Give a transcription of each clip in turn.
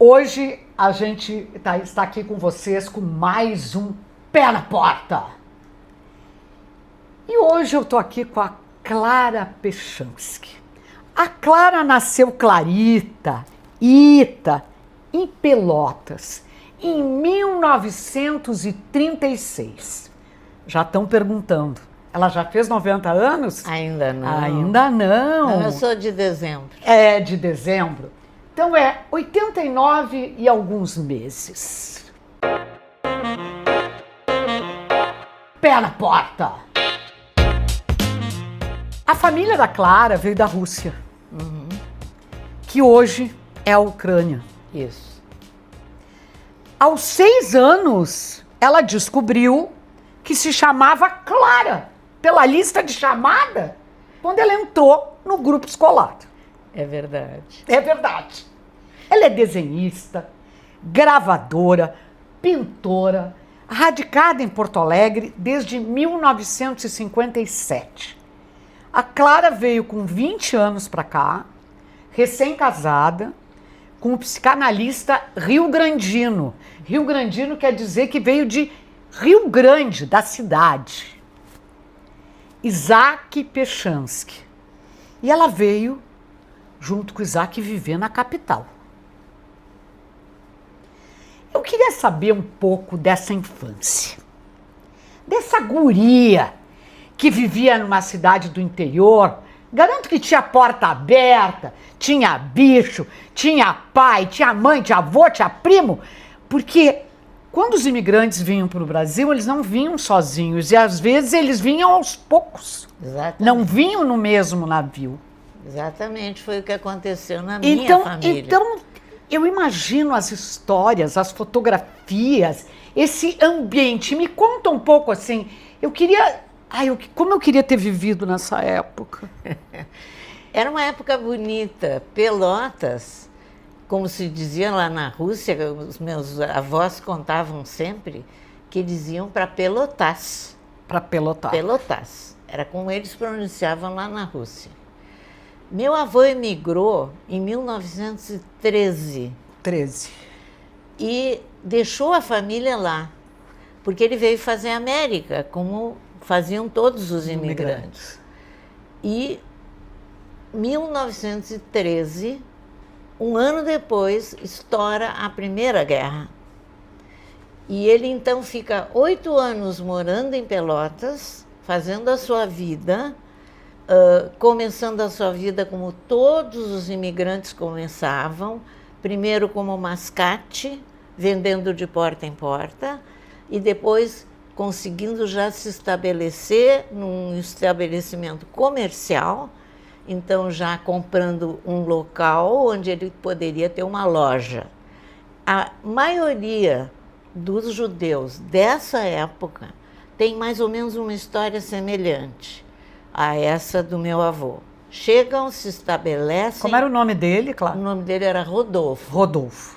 Hoje a gente está aqui com vocês com mais um Pé na Porta. E hoje eu estou aqui com a Clara Pechansky. A Clara nasceu Clarita, Ita, em Pelotas, em 1936. Já estão perguntando, ela já fez 90 anos? Ainda não. Ainda não. Não, eu sou de dezembro. É de dezembro. Então é 89 e alguns meses. Pé na porta. A família da Clara veio da Rússia, que hoje é a Ucrânia. Isso. Aos 6 anos, ela descobriu que se chamava Clara, pela lista de chamada, quando ela entrou no grupo escolar. É verdade. É verdade. Ela é desenhista, gravadora, pintora, radicada em Porto Alegre desde 1957. A Clara veio com 20 anos para cá, recém-casada, com o psicanalista rio-grandino. Rio-grandino quer dizer que veio de Rio Grande, da cidade. Isaac Pechansky. E ela veio junto com o Isaac viver na capital. Eu queria saber um pouco dessa infância, dessa guria que vivia numa cidade do interior. Garanto que tinha porta aberta, tinha bicho, tinha pai, tinha mãe, tinha avô, tinha primo, porque quando os imigrantes vinham para o Brasil, eles não vinham sozinhos e às vezes eles vinham aos poucos. Exatamente. Não vinham no mesmo navio. Exatamente, foi o que aconteceu na minha família. Então, eu imagino as histórias, as fotografias, esse ambiente. Me conta um pouco assim, eu queria... como eu queria ter vivido nessa época. Era uma época bonita. Pelotas, como se dizia lá na Rússia, os meus avós contavam sempre que eles iam para Pelotas. Para Pelotas. Pelotas. Era como eles pronunciavam lá na Rússia. Meu avô emigrou em 1913. 13. E deixou a família lá, porque ele veio fazer América, como faziam todos os imigrantes. E 1913, um ano depois, estoura a Primeira Guerra. E ele então fica 8 anos morando em Pelotas, fazendo a sua vida, começando a sua vida como todos os imigrantes começavam, primeiro como mascate, vendendo de porta em porta, e depois conseguindo já se estabelecer num estabelecimento comercial, então já comprando um local onde ele poderia ter uma loja. A maioria dos judeus dessa época tem mais ou menos uma história semelhante a essa do meu avô. Chegam, se estabelecem... Como era o nome dele, claro? O nome dele era Rodolfo. Rodolfo.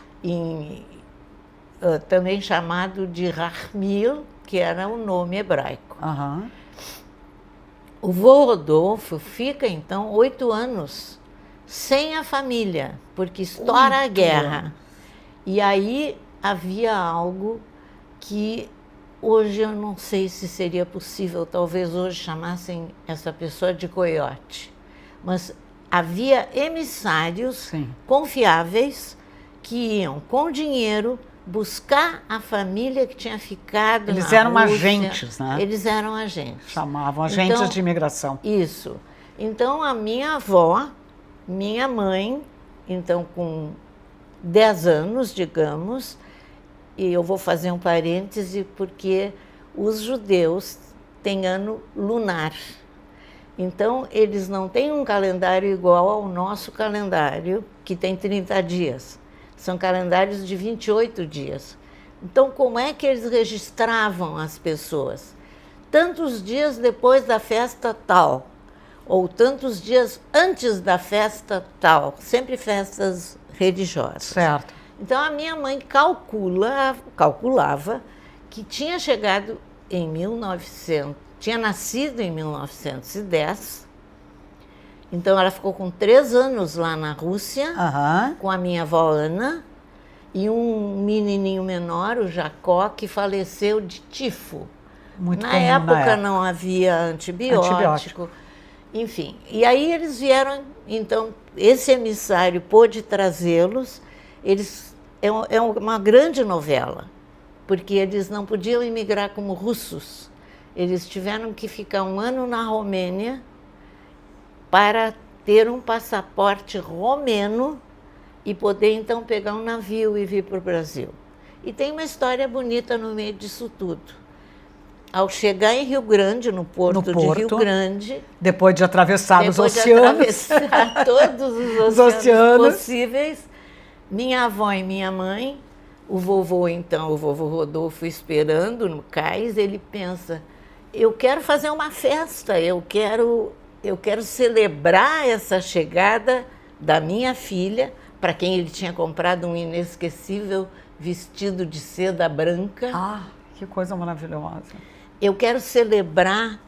Também chamado de Rahmil, que era o nome hebraico. Uhum. O vô Rodolfo fica, então, 8 anos sem a família, porque estoura a guerra. E aí havia algo que hoje eu não sei se seria possível, talvez hoje chamassem essa pessoa de coiote. Mas havia emissários confiáveis que iam com dinheiro buscar a família que tinha ficado na Rússia. Eles eram agentes, né? Eles eram agentes. Chamavam agentes de imigração. Isso. Então, a minha avó, minha mãe, então com 10 anos, digamos, e eu vou fazer um parêntese porque os judeus têm ano lunar. Então, eles não têm um calendário igual ao nosso calendário, que tem 30 dias. São calendários de 28 dias. Então, como é que eles registravam as pessoas? Tantos dias depois da festa tal, ou tantos dias antes da festa tal, sempre festas religiosas. Certo. Então, a minha mãe calculava que tinha chegado em 1900, tinha nascido em 1910, então ela ficou com 3 anos lá na Rússia, com a minha avó Ana, e um menininho menor, o Jacó, que faleceu de tifo. Muito Na comum época não havia antibiótico. Enfim, e aí eles vieram, então, esse emissário pôde trazê-los. É uma grande novela, porque eles não podiam imigrar como russos. Eles tiveram que ficar 1 ano na Romênia para ter um passaporte romeno e poder, então, pegar um navio e vir para o Brasil. E tem uma história bonita no meio disso tudo. Ao chegar em Rio Grande, no porto de Rio Grande, depois de atravessar os oceanos, de atravessar todos os oceanos possíveis, minha avó e minha mãe, o vovô Rodolfo esperando no cais, ele pensa, eu quero fazer uma festa, eu quero celebrar essa chegada da minha filha, para quem ele tinha comprado um inesquecível vestido de seda branca. Ah, que coisa maravilhosa. Eu quero celebrar.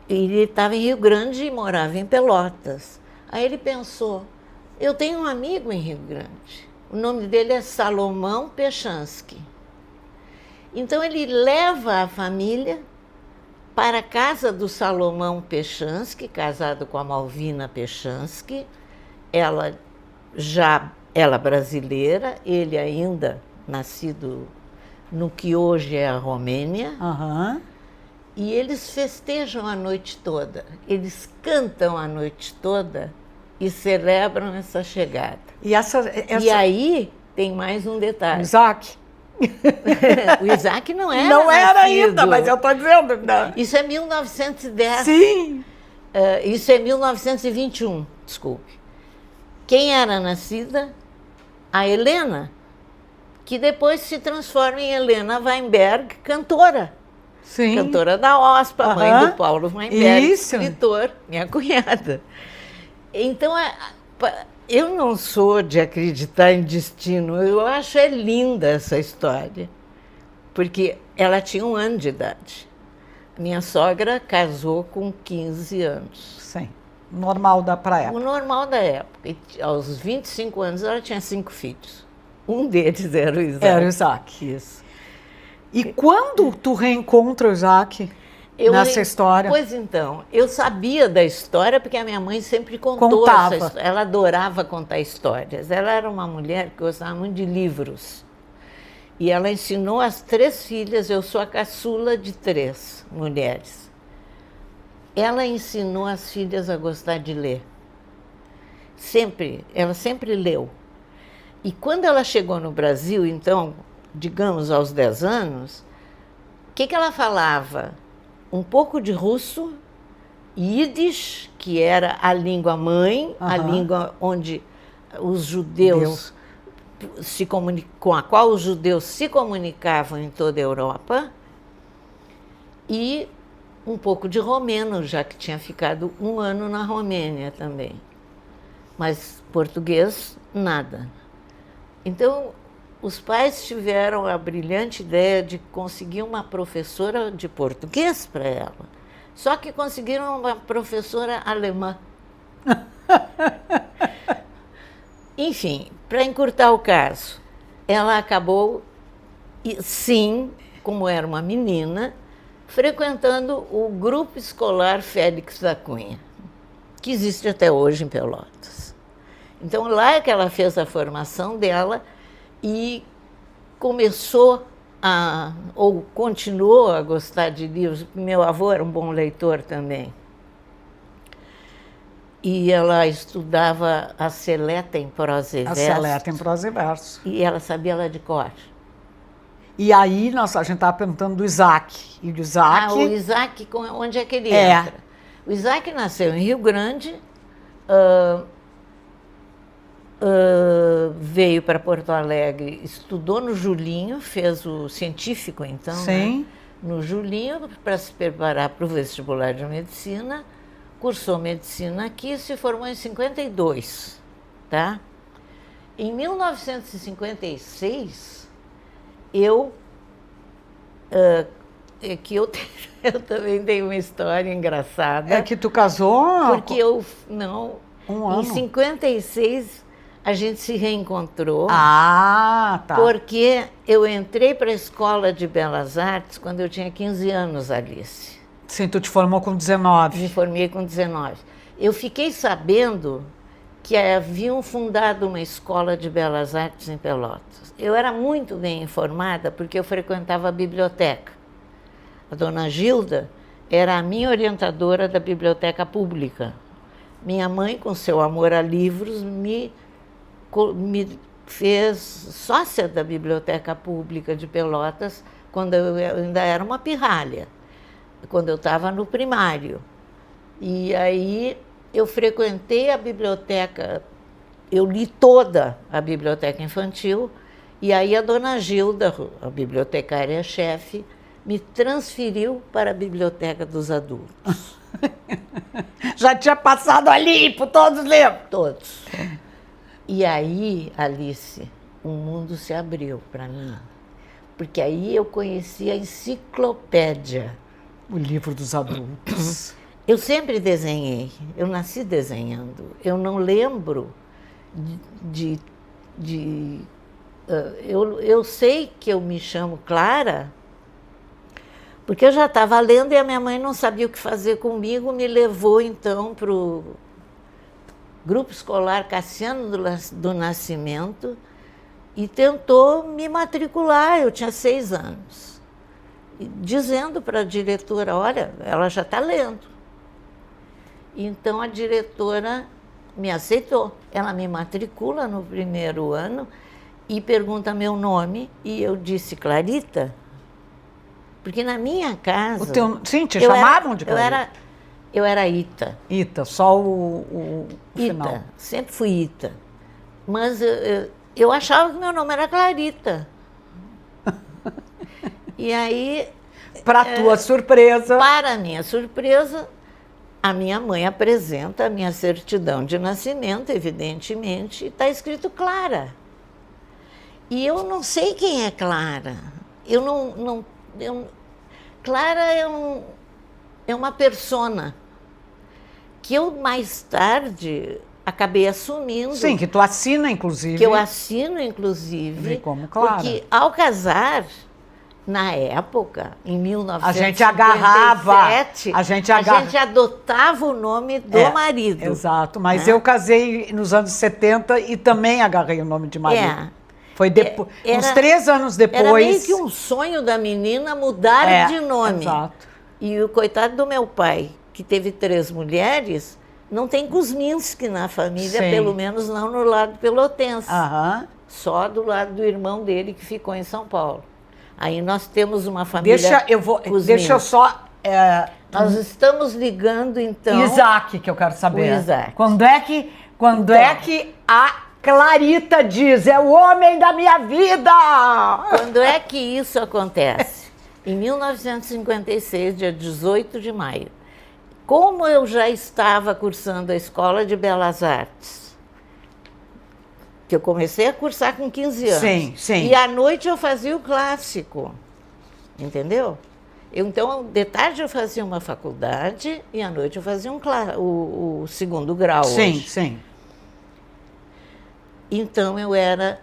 Ele estava em Rio Grande e morava em Pelotas. Aí ele pensou, eu tenho um amigo em Rio Grande, o nome dele é Salomão Pechansky. Então ele leva a família para a casa do Salomão Pechansky, casado com a Malvina Pechansky, ela brasileira, ele ainda nascido no que hoje é a Romênia. Uhum. E eles festejam a noite toda, eles cantam a noite toda e celebram essa chegada. E aí tem mais um detalhe. O Isaac? O Isaac não era Não era nascido. ainda, mas eu estou dizendo. Não. Isso é 1910. Sim. Isso é 1921, desculpe. Quem era nascida? A Helena, que depois se transforma em Helena Weinberg, cantora. Sim. Cantora da OSPA, mãe do Paulo Weinberg, Isso. escritor, minha cunhada. Então, eu não sou de acreditar em destino, eu acho linda essa história, porque ela tinha 1 ano de idade. Minha sogra casou com 15 anos. Sim, normal da época. O normal da época. E, aos 25 anos, ela tinha 5 filhos. Um deles era o Isaac. Era o Isaac. Isso. E quando tu reencontra o Isaac nessa história? Pois então, eu sabia da história porque a minha mãe sempre contou essa história. Ela adorava contar histórias. Ela era uma mulher que gostava muito de livros. E ela ensinou as 3 filhas, eu sou a caçula de 3 mulheres. Ela ensinou as filhas a gostar de ler. Ela sempre leu. E quando ela chegou no Brasil, então, digamos aos 10 anos, o que ela falava? Um pouco de russo, Yiddish, que era a língua mãe, a língua onde os judeus com a qual os judeus se comunicavam em toda a Europa, e um pouco de romeno, já que tinha ficado 1 ano na Romênia também. Mas português, nada. Então, os pais tiveram a brilhante ideia de conseguir uma professora de português para ela. Só que conseguiram uma professora alemã. Enfim, para encurtar o caso, ela acabou, sim, como era uma menina, frequentando o grupo escolar Félix da Cunha, que existe até hoje em Pelotas. Então, lá é que ela fez a formação dela e começou ou continuou a gostar de livros. Meu avô era um bom leitor também. E ela estudava a Seleta em prosa e verso. A Seleta em prosa e verso. E ela sabia ela de cor. E aí, a gente estava perguntando do Isaac. E do Isaac... o Isaac, onde é que ele entra? O Isaac nasceu em Rio Grande, veio para Porto Alegre, estudou no Julinho, fez o científico, então, sim, né? No Julinho, para se preparar para o vestibular de medicina, cursou medicina aqui e se formou em 52, tá? Em 1956, eu também tenho uma história engraçada. É que tu casou? Porque em 56, a gente se reencontrou. Ah, tá. Porque eu entrei para a Escola de Belas Artes quando eu tinha 15 anos, Alice. Sim, tu te formou com 19. Me formei com 19. Eu fiquei sabendo que haviam fundado uma escola de belas artes em Pelotas. Eu era muito bem informada porque eu frequentava a biblioteca. A dona Gilda era a minha orientadora da biblioteca pública. Minha mãe, com seu amor a livros, me fez sócia da biblioteca pública de Pelotas quando eu ainda era uma pirralha, quando eu estava no primário. E aí eu frequentei a biblioteca, eu li toda a biblioteca infantil, e aí a dona Gilda, a bibliotecária-chefe, me transferiu para a biblioteca dos adultos. Já tinha passado ali por todos os livros? Todos. E aí, Alice, o mundo se abriu para mim, porque aí eu conheci a enciclopédia. O livro dos adultos. Eu sempre desenhei, eu nasci desenhando. Eu não lembro eu sei que eu me chamo Clara, porque eu já estava lendo e a minha mãe não sabia o que fazer comigo, me levou então para o Grupo Escolar Cassiano do Nascimento e tentou me matricular. Eu tinha 6 anos. Dizendo para a diretora, olha, ela já está lendo. Então a diretora me aceitou. Ela me matricula no primeiro ano e pergunta meu nome, e eu disse Clarita, porque na minha casa... Sim, te chamavam de Clarita? Eu era Ita. Ita, só o Ita, final. sempre fui Ita. Mas eu achava que meu nome era Clarita. E aí... Para tua surpresa... Para minha surpresa, a minha mãe apresenta a minha certidão de nascimento, evidentemente, e está escrito Clara. E eu não sei quem é Clara. Clara é uma persona que eu mais tarde acabei assumindo. Sim, que tu assina, inclusive. Que eu assino, inclusive. Como Clara. Porque ao casar, na época, em 1957, a gente agarrava, a gente adotava o nome do marido. Exato, mas eu casei nos anos 70 e também agarrei o nome de marido. Foi uns 3 anos depois. Era meio que um sonho da menina mudar de nome. Exato. E o coitado do meu pai, que teve 3 mulheres, não tem Kuzminski na família, Sim. pelo menos não no lado pelotense. Aham. Só do lado do irmão dele, que ficou em São Paulo. Aí nós temos uma família Deixa eu só... Nós estamos ligando, então... Isaac, que eu quero saber. O Isaac. Quando é que a Clarita diz, é o homem da minha vida? Quando é que isso acontece? Em 1956, dia 18 de maio. Como eu já estava cursando a Escola de Belas Artes, que eu comecei a cursar com 15 anos. Sim, sim. E à noite eu fazia o clássico, entendeu? Então, de tarde eu fazia uma faculdade e à noite eu fazia o segundo grau. Sim, hoje. sim. Então, eu era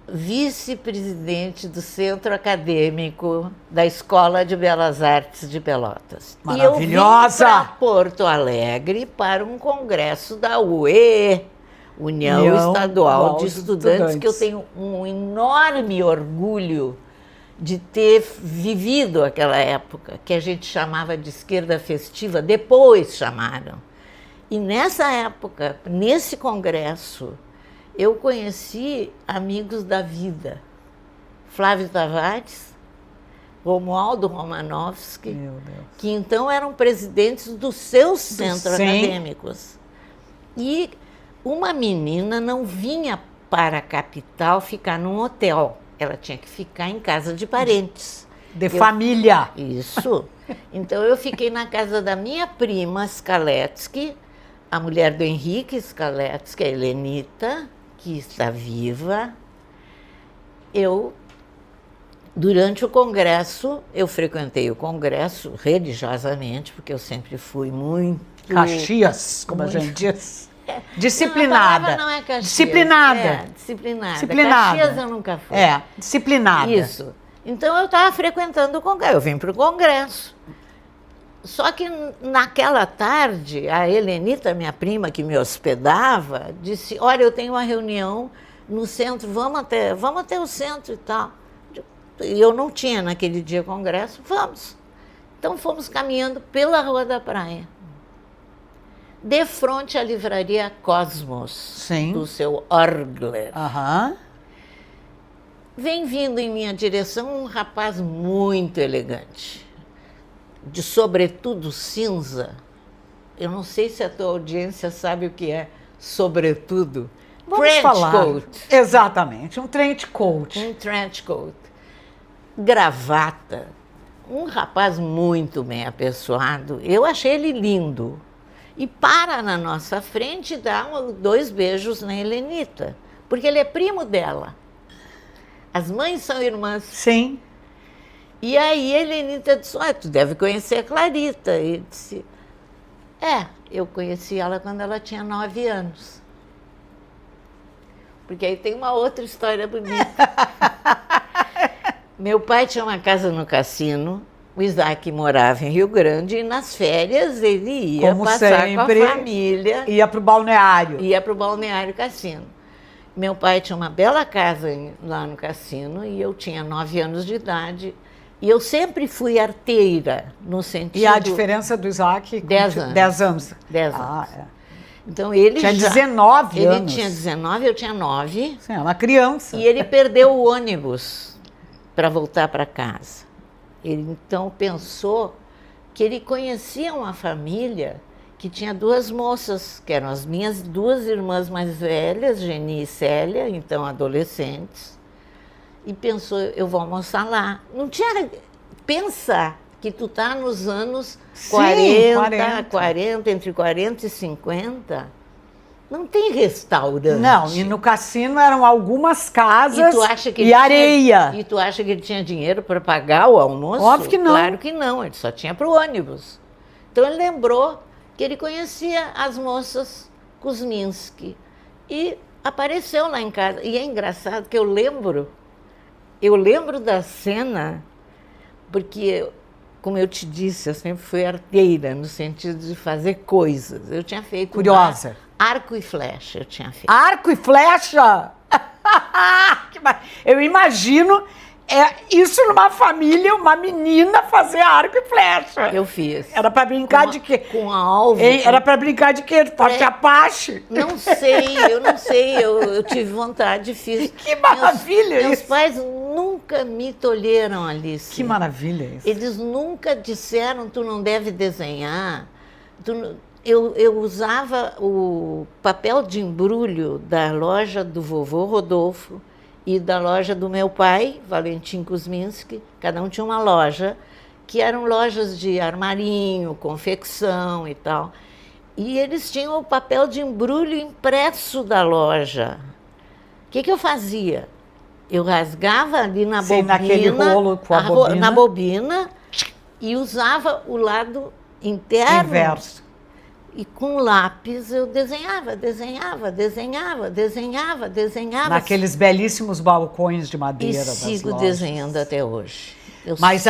vice-presidente do Centro Acadêmico da Escola de Belas Artes de Pelotas. Maravilhosa! E eu vim para Porto Alegre para um congresso da UE, União Estadual de Estudantes, que eu tenho um enorme orgulho de ter vivido aquela época, que a gente chamava de esquerda festiva, depois chamaram. E nessa época, nesse congresso, eu conheci amigos da vida. Flávio Tavares, Romualdo Romanovski, que então eram presidentes dos seus centros acadêmicos. E uma menina não vinha para a capital ficar num hotel, ela tinha que ficar em casa de parentes. Família. Isso. Então eu fiquei na casa da minha prima Skaletsky, a mulher do Henrique Skaletsky, a Helenita, que está viva. Durante o congresso, eu frequentei o congresso religiosamente, porque eu sempre fui muito... Caxias, como a gente diz. Disciplinada. Não, a palavra não é Caxias. Disciplinada. Disciplinada. Disciplinada. Caxias eu nunca fui. Disciplinada. Isso. Então eu estava frequentando o congresso, eu vim para o congresso. Só que naquela tarde, a Helenita, minha prima que me hospedava, disse, olha, eu tenho uma reunião no centro, vamos até o centro e tal. E eu não tinha naquele dia congresso, vamos. Então fomos caminhando pela Rua da Praia. De frente à livraria Cosmos, Sim. do seu Orgler. Aham. Vem vindo em minha direção um rapaz muito elegante, de sobretudo cinza. Eu não sei se a tua audiência sabe o que é sobretudo. Vamos falar. Coat. Exatamente, um trench coat. Um trench coat. Gravata. Um rapaz muito bem apessoado. Eu achei ele lindo. E para na nossa frente e dá 2 beijos na Helenita, porque ele é primo dela. As mães são irmãs. Sim. E aí a Helenita disse, tu deve conhecer a Clarita. E ele disse, eu conheci ela quando ela tinha 9 anos. Porque aí tem uma outra história bonita. Meu pai tinha uma casa no Cassino, o Isaac morava em Rio Grande, e nas férias ele ia Como passar sempre, com a família. Ia para o balneário. Ia para o balneário Cassino. Meu pai tinha uma bela casa lá no Cassino e eu tinha 9 anos de idade. E eu sempre fui arteira, no sentido... E a diferença do Isaac? 10 anos. 10 anos. 10 anos. Então ele tinha 19 anos. Ele tinha 19, eu tinha 9. Sim, é uma criança. E ele perdeu o ônibus para voltar para casa. Ele então pensou que ele conhecia uma família que tinha 2 moças, que eram as minhas 2 irmãs mais velhas, Geni e Célia, então adolescentes, e pensou, eu vou almoçar lá. Não tinha... Pensa que tu tá nos anos 40, entre 40 e 50, não tem restaurante. Não, e no cassino eram algumas casas e areia. E tu acha que ele tinha dinheiro para pagar o almoço? Óbvio que não. Claro que não, ele só tinha para o ônibus. Então ele lembrou que ele conhecia as moças Kuzminski e apareceu lá em casa. E é engraçado que eu lembro da cena, porque, como eu te disse, eu sempre fui arteira, no sentido de fazer coisas. Eu tinha feito... Curiosa. Arco e flecha, eu tinha feito. Arco e flecha? Eu imagino isso numa família, uma menina fazer arco e flecha. Eu fiz. Era para brincar de quê? Com alvo. Era para brincar de quê? Forte Apache? Não sei, eu não sei. Eu tive vontade, fiz. Que maravilha isso! Meus pais nunca me tolheram, Alice. Que maravilha isso! Eles nunca disseram, tu não deve desenhar. Eu usava o papel de embrulho da loja do vovô Rodolfo e da loja do meu pai, Valentim Kuzminski, cada um tinha uma loja, que eram lojas de armarinho, confecção e tal. E eles tinham o papel de embrulho impresso da loja. O que eu fazia? Eu rasgava ali na bobina, naquele rolo com a bobina. Na bobina, e usava o lado interno. Inverso. E com lápis eu desenhava. Naqueles belíssimos balcões de madeira das lojas. E sigo desenhando até hoje. Mas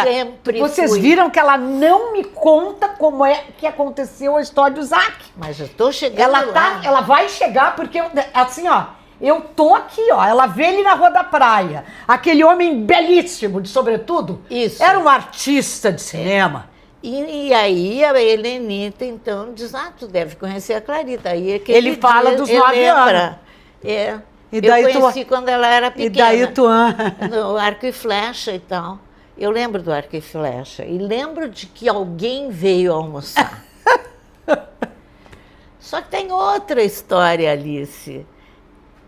vocês viram que ela não me conta como é que aconteceu a história do Isaac. Mas eu tô chegando lá. Ela vai chegar porque, assim, eu tô aqui, ela vê ele na Rua da Praia. Aquele homem belíssimo, de sobretudo. Isso. Era um artista de cinema. E aí a Helenita, então, diz, tu deve conhecer a Clarita. Aí ele fala dos 9 anos. E daí eu conheci quando ela era pequena. E daí tu... No arco e flecha e tal. Eu lembro do arco e flecha. E lembro de que alguém veio almoçar. Só que tem outra história, Alice.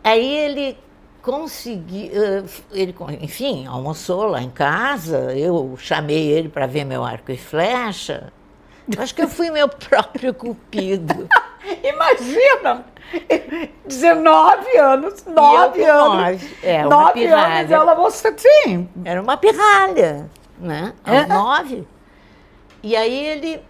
Aí ele conseguiu, enfim, almoçou lá em casa, eu chamei ele para ver meu arco e flecha. Acho que eu fui meu próprio cupido. Imagina! 19 anos, 9 anos. É, uma 9 pirralha. anos, ela mostrou, sim. Era uma pirralha, né? Aos 9. E aí ele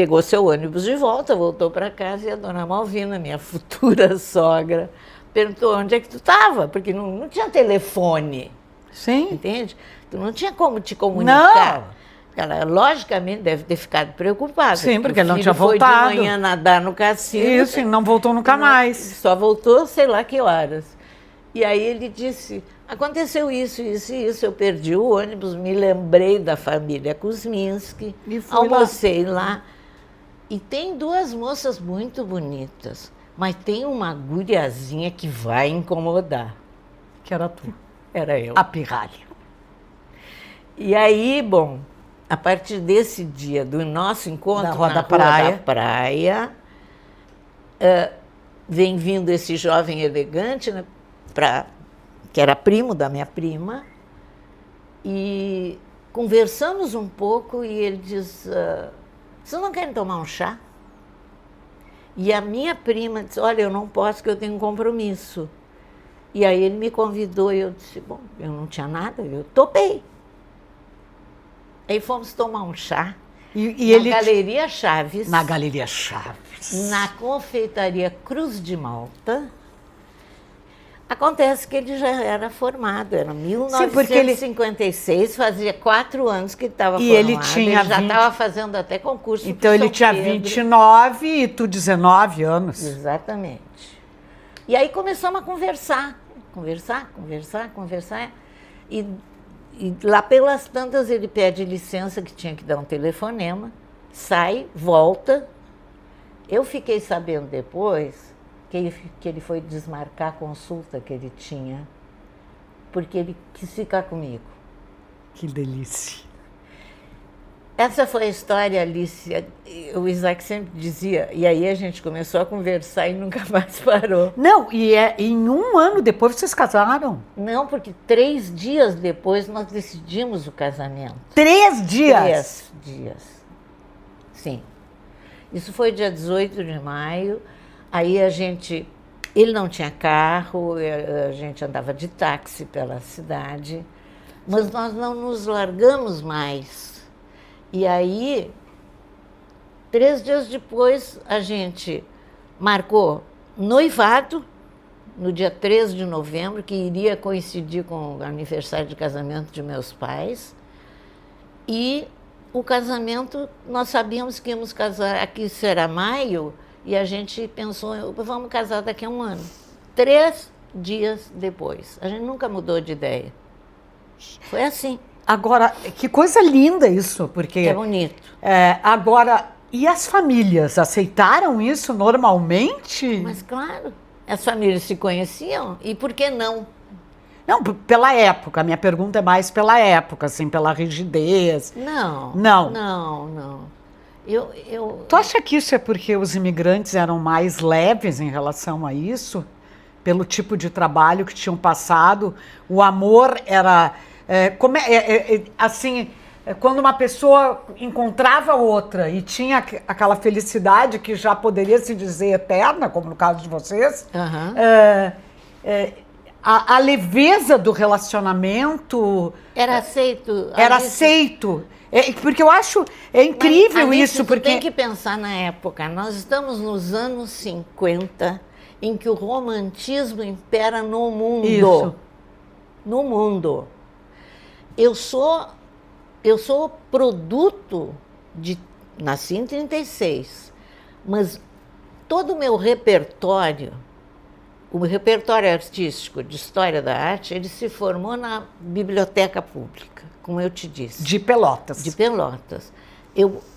pegou seu ônibus de volta, voltou para casa e a dona Malvina, minha futura sogra, perguntou onde é que tu estava, porque não tinha telefone, Sim. entende? Tu não tinha como te comunicar. Não. Ela, logicamente, deve ter ficado preocupada. Sim, porque ele não o tinha filho foi voltado. de manhã nadar no cassino. Isso, e não voltou nunca mais. Só voltou sei lá que horas. E aí ele disse, aconteceu isso, isso e isso, eu perdi o ônibus, me lembrei da família Kuzminski, E fui almocei lá. E tem duas moças muito bonitas, mas tem uma guriazinha que vai incomodar. Que era tu. Era eu. A pirralha. E aí, bom, a partir desse dia, do nosso encontro Da Rua na da Rua Praia. da Praia, vem vindo esse jovem elegante, né, que era primo da minha prima, e conversamos um pouco e ele diz, vocês não querem tomar um chá? E a minha prima disse, olha, eu não posso porque eu tenho um compromisso. E aí ele me convidou e eu disse, bom, eu não tinha nada, eu topei. Aí fomos tomar um chá E na ele... Galeria Chaves, Na Galeria Chaves. na confeitaria Cruz de Malta. Acontece que ele já era formado, era 1956, fazia 4 anos que ele estava formado. E ele tinha ele já 20. estava fazendo até concurso. Então pro ele São tinha Pedro. 29 e tu 19 anos. Exatamente. E aí começamos a conversar. E lá pelas tantas ele pede licença, que tinha que dar um telefonema, sai, volta. Eu fiquei sabendo depois que ele foi desmarcar a consulta que ele tinha, porque ele quis ficar comigo. Que delícia. Essa foi a história, Alice. O Isaac sempre dizia, e aí a gente começou a conversar e nunca mais parou. Não, e em um ano depois vocês casaram? Não, porque 3 dias depois nós decidimos o casamento. 3 dias? 3 dias. Sim. Isso foi dia 18 de maio. Aí ele não tinha carro, a gente andava de táxi pela cidade, mas nós não nos largamos mais. E aí, 3 dias depois, a gente marcou noivado, no dia 13 de novembro, que iria coincidir com o aniversário de casamento de meus pais. E o casamento, nós sabíamos que íamos casar, aqui será maio, e a gente pensou, vamos casar daqui a um ano. 3 dias depois. A gente nunca mudou de ideia. Foi assim. Agora, que coisa linda isso, porque... É bonito. Agora, e as famílias aceitaram isso normalmente? Mas claro, as famílias se conheciam, e por que não? Não, pela época. A minha pergunta é mais pela época, assim, pela rigidez. Não. Não. Não. Tu acha que isso é porque os imigrantes eram mais leves em relação a isso? Pelo tipo de trabalho que tinham passado? O amor era... quando uma pessoa encontrava outra e tinha aquela felicidade que já poderia se dizer eterna, como no caso de vocês, a leveza do relacionamento... Era aceito. Era aceito. Porque eu acho incrível Alice, isso. Porque tem que pensar na época. Nós estamos nos anos 50, em que o romantismo impera no mundo. Isso. No mundo. Eu sou produto de... Nasci em 36, mas todo o meu repertório, o repertório artístico de História da Arte, ele se formou na Biblioteca Pública, como eu te disse. De Pelotas. De Pelotas.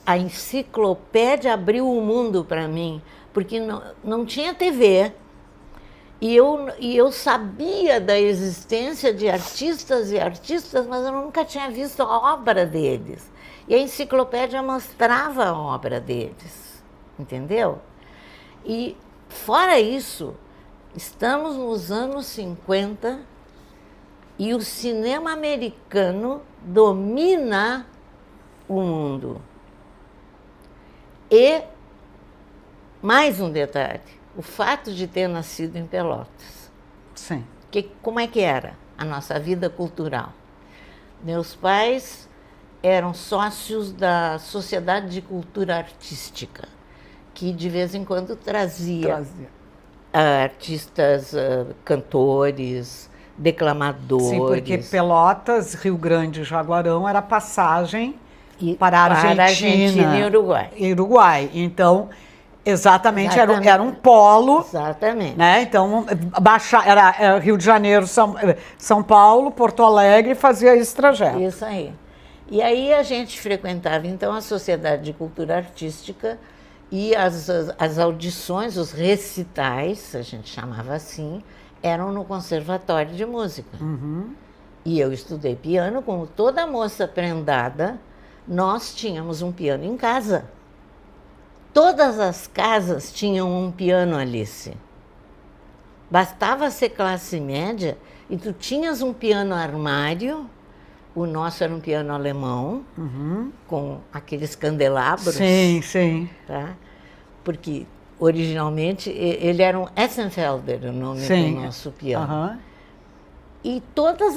A enciclopédia abriu o mundo para mim, porque não tinha TV. E eu sabia da existência de artistas e artistas, mas eu nunca tinha visto a obra deles. E a enciclopédia mostrava a obra deles, entendeu? E, fora isso, estamos nos anos 50 e o cinema americano domina o mundo. E, mais um detalhe, o fato de ter nascido em Pelotas. Sim. Como é que era a nossa vida cultural? Meus pais eram sócios da Sociedade de Cultura Artística, que de vez em quando trazia artistas, cantores, declamadores. Sim, porque Pelotas, Rio Grande e Jaguarão era passagem para a Argentina e Uruguai. Uruguai. Então, exatamente. Era um polo. Exatamente. Né? Então, era Rio de Janeiro, São Paulo, Porto Alegre, fazia esse trajeto. Isso aí. E aí a gente frequentava, então, a Sociedade de Cultura Artística e as audições, os recitais, a gente chamava assim, eram no Conservatório de Música. Uhum. E eu estudei piano, como toda moça prendada, nós tínhamos um piano em casa. Todas as casas tinham um piano, Alice. Bastava ser classe média e tu tinhas um piano armário. O nosso era um piano alemão, com aqueles candelabros. Sim, sim. Tá? Porque originalmente ele era um Essenfelder, o nome do nosso piano. Uhum. E todas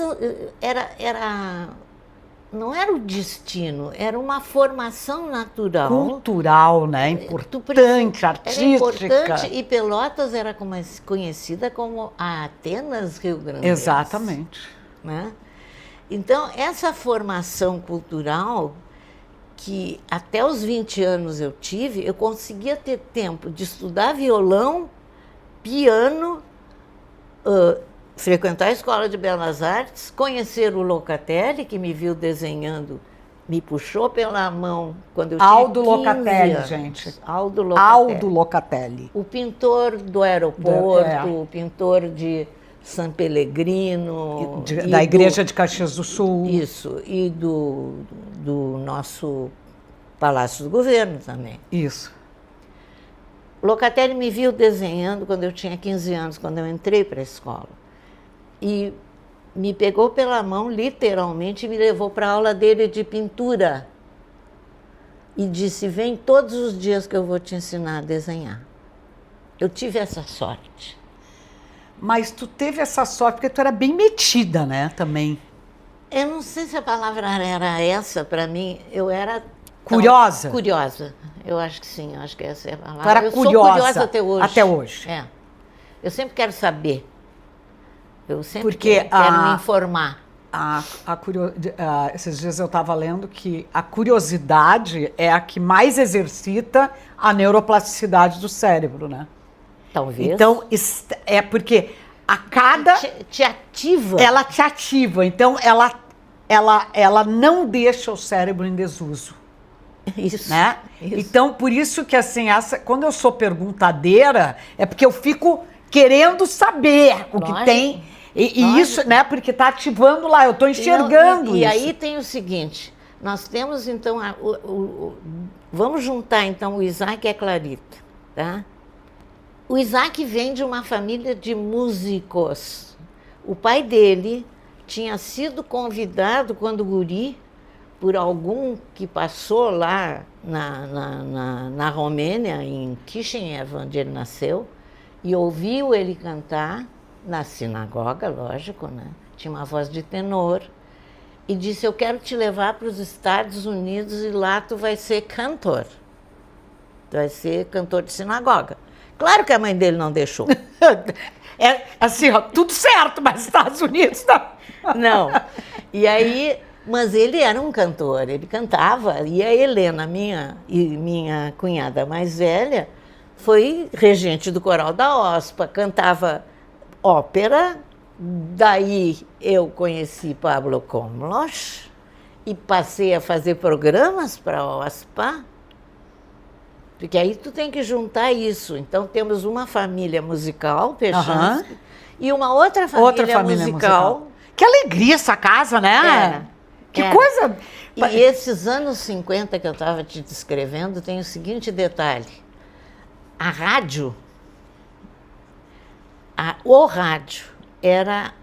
não era o destino, era uma formação natural. Cultural, né? Importante, artística. Era importante, e Pelotas era conhecida como a Atenas Rio Grande. Exatamente. Né? Então, essa formação cultural, que até os 20 anos eu tive, eu conseguia ter tempo de estudar violão, piano, frequentar a Escola de Belas Artes, conhecer o Locatelli, que me viu desenhando, me puxou pela mão quando eu tinha 15 Aldo Locatelli, anos. gente. Aldo Locatelli. Aldo Locatelli. O pintor do aeroporto, o pintor de San Pellegrino. Da Igreja de Caxias do Sul. Isso, e do nosso Palácio do Governo também. Isso. Locatelli me viu desenhando quando eu tinha 15 anos, quando eu entrei para a escola. E me pegou pela mão, literalmente, e me levou para a aula dele de pintura. E disse, vem todos os dias que eu vou te ensinar a desenhar. Eu tive essa sorte. Mas tu teve essa sorte porque tu era bem metida, né, também. Eu não sei se a palavra era essa para mim, eu era... Curiosa? Curiosa, eu acho que sim, eu acho que essa é a palavra. Tu era eu curiosa, sou curiosa até hoje. Até hoje. É. Eu sempre quero saber. Eu sempre porque quero me informar. Esses dias eu estava lendo que a curiosidade é a que mais exercita a neuroplasticidade do cérebro, né? Talvez. Então, é porque a cada... Te ativa. Ela te ativa. Então, ela não deixa o cérebro em desuso. Isso. Né? Isso. Então, por isso que, assim, quando eu sou perguntadeira, é porque eu fico querendo saber o que tem. E isso, né? Porque está ativando lá, eu estou enxergando isso. E aí tem o seguinte, nós temos, então, vamos juntar, então, o Isaac e a Clarita, tá? O Isaac vem de uma família de músicos. O pai dele tinha sido convidado, quando guri, por algum que passou lá na Romênia, em Chisinau, onde ele nasceu, e ouviu ele cantar na sinagoga, lógico, né? Tinha uma voz de tenor, e disse, eu quero te levar para os Estados Unidos e lá tu vai ser cantor. Tu vai ser cantor de sinagoga. Claro que a mãe dele não deixou. É assim, ó, tudo certo, mas Estados Unidos não. Não. E aí, mas ele era um cantor, ele cantava. E a Helena, minha cunhada mais velha, foi regente do coral da OSPA, cantava ópera. Daí eu conheci Pablo Komlos e passei a fazer programas para a OSPA. Porque aí tu tem que juntar isso. Então, temos uma família musical, Pechansky, e uma outra família musical. Que alegria essa casa, né? Que coisa... E esses anos 50 que eu estava te descrevendo, tem o seguinte detalhe. A rádio, o rádio era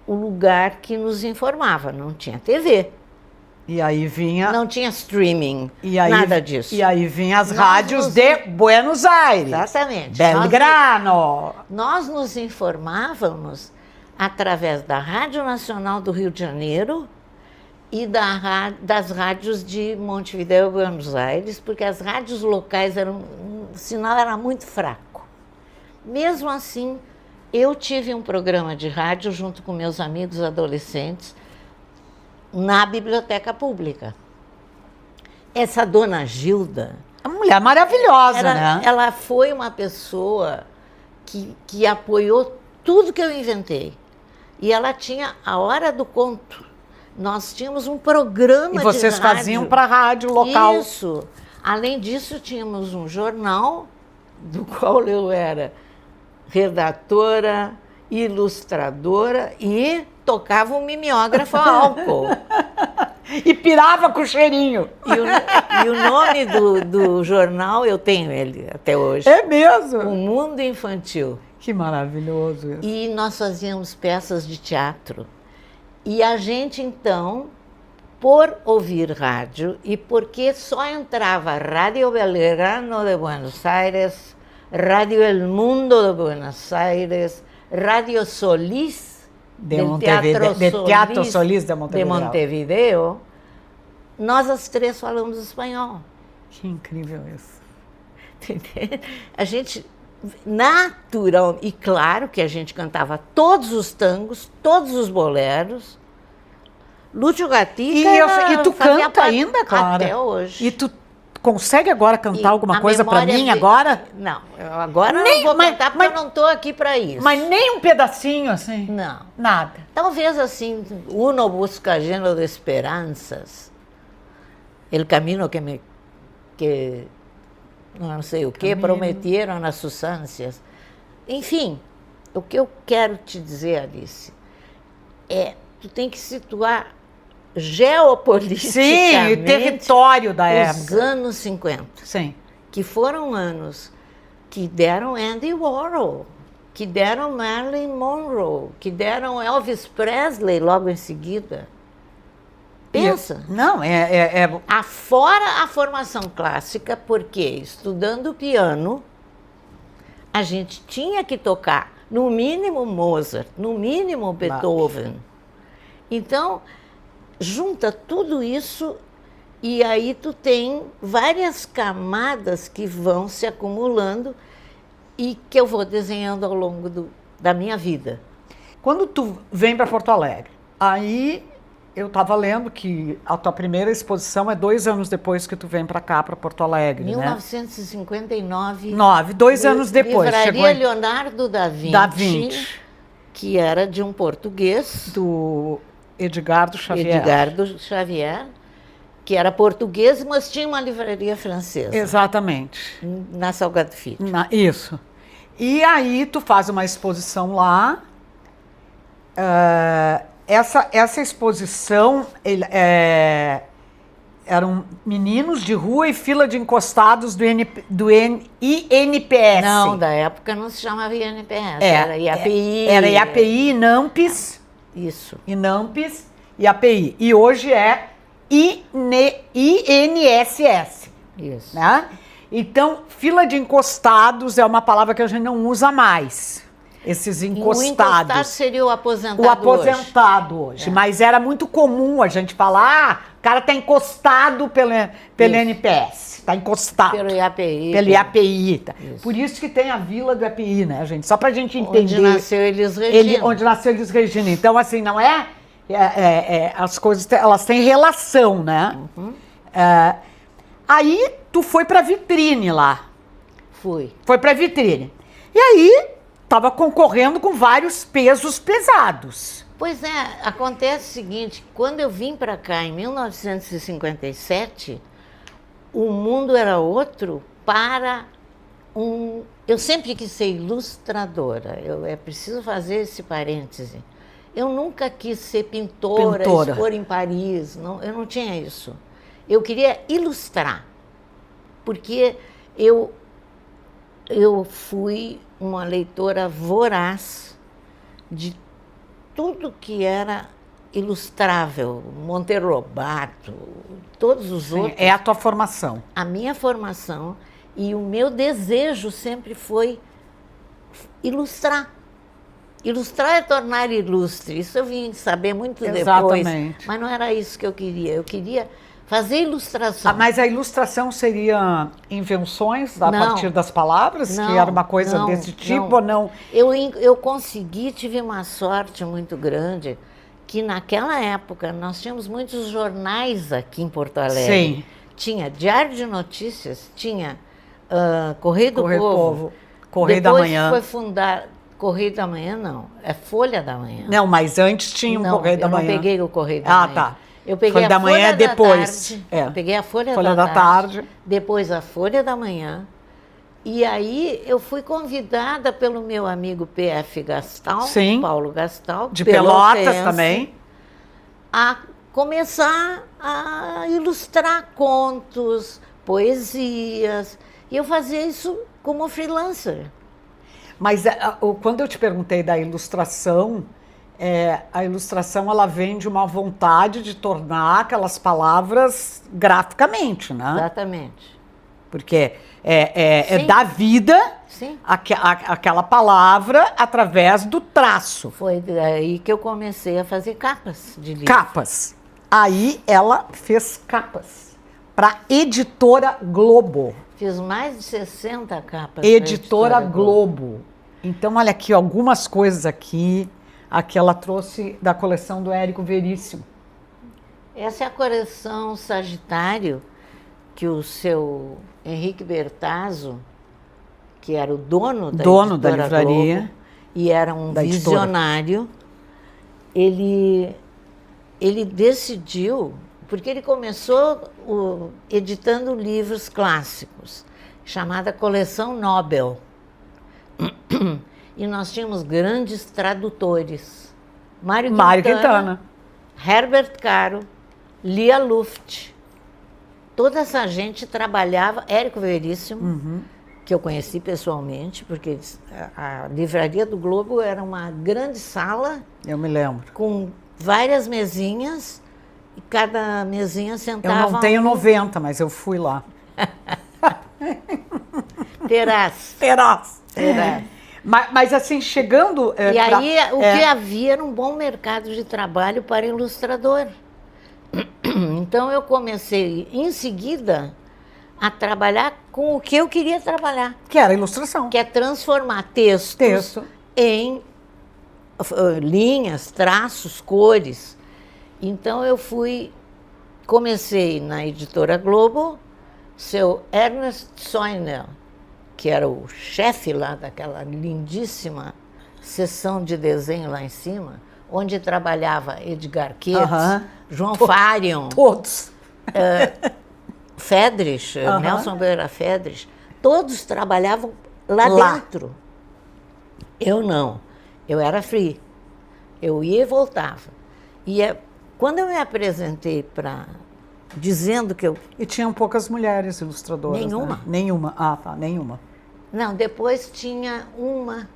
o lugar que nos informava, não tinha TV. E aí vinha... Não tinha streaming, nada disso. E aí vinha as rádios de Buenos Aires. Exatamente. Belgrano. Nós nos informávamos através da Rádio Nacional do Rio de Janeiro e das rádios de Montevideo e Buenos Aires, porque as rádios locais o sinal era muito fraco. Mesmo assim, eu tive um programa de rádio junto com meus amigos adolescentes na biblioteca pública. Essa dona Gilda... Uma mulher maravilhosa, né? Ela foi uma pessoa que apoiou tudo que eu inventei. E ela tinha a Hora do Conto. Nós tínhamos um programa de rádio. E vocês faziam para a rádio local. Isso. Além disso, tínhamos um jornal, do qual eu era redatora, ilustradora e tocava um mimeógrafo a álcool. E pirava com o cheirinho. E o nome do jornal, eu tenho ele até hoje. É mesmo? O Mundo Infantil. Que maravilhoso isso. E nós fazíamos peças de teatro. E a gente, então, por ouvir rádio e porque só entrava Rádio Belgrano de Buenos Aires, Rádio El Mundo de Buenos Aires, Rádio Solís, de Teatro Solís de Montevideo, nós as três falamos espanhol. Que incrível isso. A gente, natural, e claro que a gente cantava todos os tangos, todos os boleros. Lúcio Gatica. E tu canta ainda, Clara? Até hoje. E tu consegue agora cantar alguma coisa para mim agora? Não, agora nem, não vou cantar porque eu não estou aqui para isso. Mas nem um pedacinho assim? Não. Nada. Talvez assim, uno busca lleno de esperanças, el camino que não sei o que, prometeram nas suas ânsias. Enfim, o que eu quero te dizer, Alice, tu tem que situar geopoliticamente. Sim, o território da época. Os anos 50. Sim. Que foram anos que deram Andy Warhol, que deram Marilyn Monroe, que deram Elvis Presley logo em seguida. Pensa. Não, Afora a formação clássica, porque estudando piano, a gente tinha que tocar, no mínimo Mozart, no mínimo Beethoven. Então, junta tudo isso e aí tu tem várias camadas que vão se acumulando e que eu vou desenhando ao longo da minha vida. Quando tu vem para Porto Alegre, aí eu estava lendo que a tua primeira exposição é 2 anos depois que tu vem para cá, para Porto Alegre, 1959. 2 anos depois. Livraria Leonardo da Vinci, que era de um português. Do Edgardo Xavier. Edgardo Xavier, que era português, mas tinha uma livraria francesa. Exatamente. Na Salgado Filho. Isso. E aí tu faz uma exposição lá. Essa exposição eram meninos de rua e fila de encostados do INPS. Não, da época não se chamava INPS, era IAPI. Era IAPI, INAMPS. Isso. INAMPS e API. E hoje é INSS. Isso. Né? Então, fila de encostados é uma palavra que a gente não usa mais. Esses encostados. O encostado seria o aposentado hoje. O aposentado hoje. Mas era muito comum a gente falar, o cara está encostado pelo NPS. Está encostado. Pelo IAPI. Pelo IAPI. Tá. Por isso que tem a Vila do IAPI, né, gente? Só para a gente entender. Onde nasceu Elis Regina. Onde nasceu Elis Regina. Então, assim, não é... as coisas, elas têm relação, né? Uhum. Aí, tu foi para vitrine lá. Fui. Foi para vitrine. E aí... estava concorrendo com vários pesos pesados. Pois é, acontece o seguinte, quando eu vim para cá em 1957, o mundo era outro para Eu sempre quis ser ilustradora, é preciso fazer esse parêntese. Eu nunca quis ser pintora. Expor em Paris, não, eu não tinha isso. Eu queria ilustrar, porque eu fui uma leitora voraz de tudo que era ilustrável, Monteiro Lobato, todos os outros. É a tua formação. A minha formação e o meu desejo sempre foi ilustrar. ilustrar é tornar ilustre. Isso eu vim saber muito Exatamente. depois. Mas não era isso que eu queria. Eu queria fazer ilustração. Mas a ilustração seria invenções a Não. partir das palavras? Não, que era uma coisa não, desse tipo não. ou não? Eu consegui, tive uma sorte muito grande, que naquela época nós tínhamos muitos jornais aqui em Porto Alegre. Sim. Tinha Diário de Notícias, tinha Correio do Correio do Povo. Povo, Correio da Manhã. Depois foi fundar... Correio da Manhã, não. É Folha da Manhã. Não, mas antes tinha um Não, Correio da Manhã. eu não peguei o Correio da Manhã. Ah, tá. Eu peguei Folha a da Manhã Folha é da depois. Tarde. É. Eu peguei a Folha Folha da da Tarde. Tarde. Depois a Folha da Manhã. E aí eu fui convidada pelo meu amigo P.F. Gastal, Sim. Paulo Gastal, De Pelotas pelotense, também. a começar a ilustrar contos, poesias. E eu fazia isso como freelancer. Mas quando eu te perguntei da ilustração, a ilustração ela vem de uma vontade de tornar aquelas palavras graficamente, né? Exatamente. Porque é Sim. dar vida Sim. àquela palavra através do traço. Foi daí que eu comecei a fazer capas de livro. Capas. Aí ela fez capas para Editora Globo. Fiz mais de 60 capas. pra Editora Globo. Então, olha aqui, algumas coisas aqui que ela trouxe da coleção do Érico Veríssimo. Essa é a coleção Sagitário, que o seu Henrique Bertazzo, que era o dono da Editora livraria. Globo, e era um Da editora. visionário, ele decidiu, porque ele começou editando livros clássicos, chamada Coleção Nobel. E nós tínhamos grandes tradutores. Mário Quintana, Herbert Caro, Lia Luft. Toda essa gente trabalhava, Érico Veríssimo, que eu conheci pessoalmente, porque a livraria do Globo era uma grande sala. Eu me lembro. Com várias mesinhas, e cada mesinha sentava... Eu não tenho 90, mas eu fui lá. Terás. Mas assim, chegando... E aí, o que havia era um bom mercado de trabalho para ilustrador. Então, eu comecei, em seguida, a trabalhar com o que eu queria trabalhar. Que era ilustração. Que é transformar textos em linhas, traços, cores. Então, comecei na Editora Globo, seu Ernest Soiner, que era o chefe lá daquela lindíssima seção de desenho lá em cima, onde trabalhava Edgar Quetes, João Farion, todos. Fedrich, Nelson Beira Fedrich, todos trabalhavam lá dentro. Eu não, eu era free, eu ia e voltava. E quando eu me apresentei dizendo que eu... E tinham poucas mulheres ilustradoras. Nenhuma. Né? Nenhuma. Ah, tá, nenhuma. Não, depois tinha uma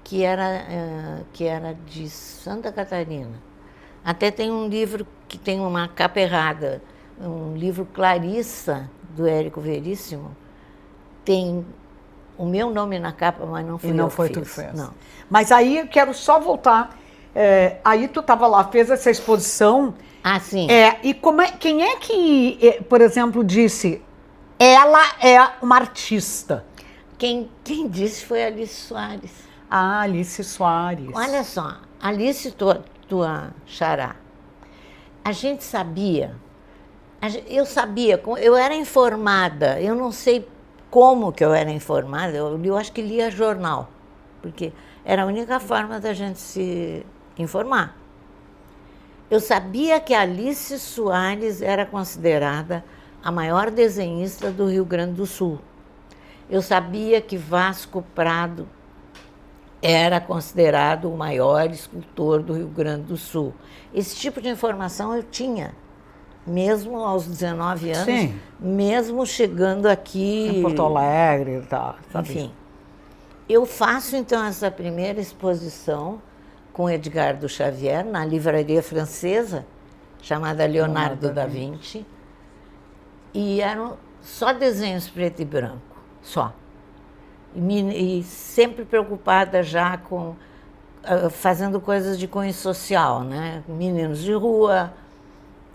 que era de Santa Catarina. Até tem um livro que tem uma capa errada, um livro Clarissa, do Érico Veríssimo, tem o meu nome na capa, mas não fui eu que fiz. E não foi tu que fez. Não. Mas aí eu quero só voltar. Aí tu estava lá, fez essa exposição. Ah, sim. E quem é que, por exemplo, disse, ela é uma artista? Quem disse foi Alice Soares. Ah, Alice Soares. Olha só, Alice, tua xará, a gente sabia, eu era informada, eu não sei como que eu era informada, eu acho que lia jornal, porque era a única forma da gente se informar. Eu sabia que Alice Soares era considerada a maior desenhista do Rio Grande do Sul. Eu sabia que Vasco Prado era considerado o maior escultor do Rio Grande do Sul. Esse tipo de informação eu tinha, mesmo aos 19 anos, sim, mesmo chegando aqui... Em Porto Alegre e tal. Enfim. Eu faço, então, essa primeira exposição com Edgardo Xavier, na livraria francesa, chamada Leonardo da Vinci, e eram só desenhos preto e branco, só. E sempre preocupada já com fazendo coisas de cunho social, né? Meninos de rua,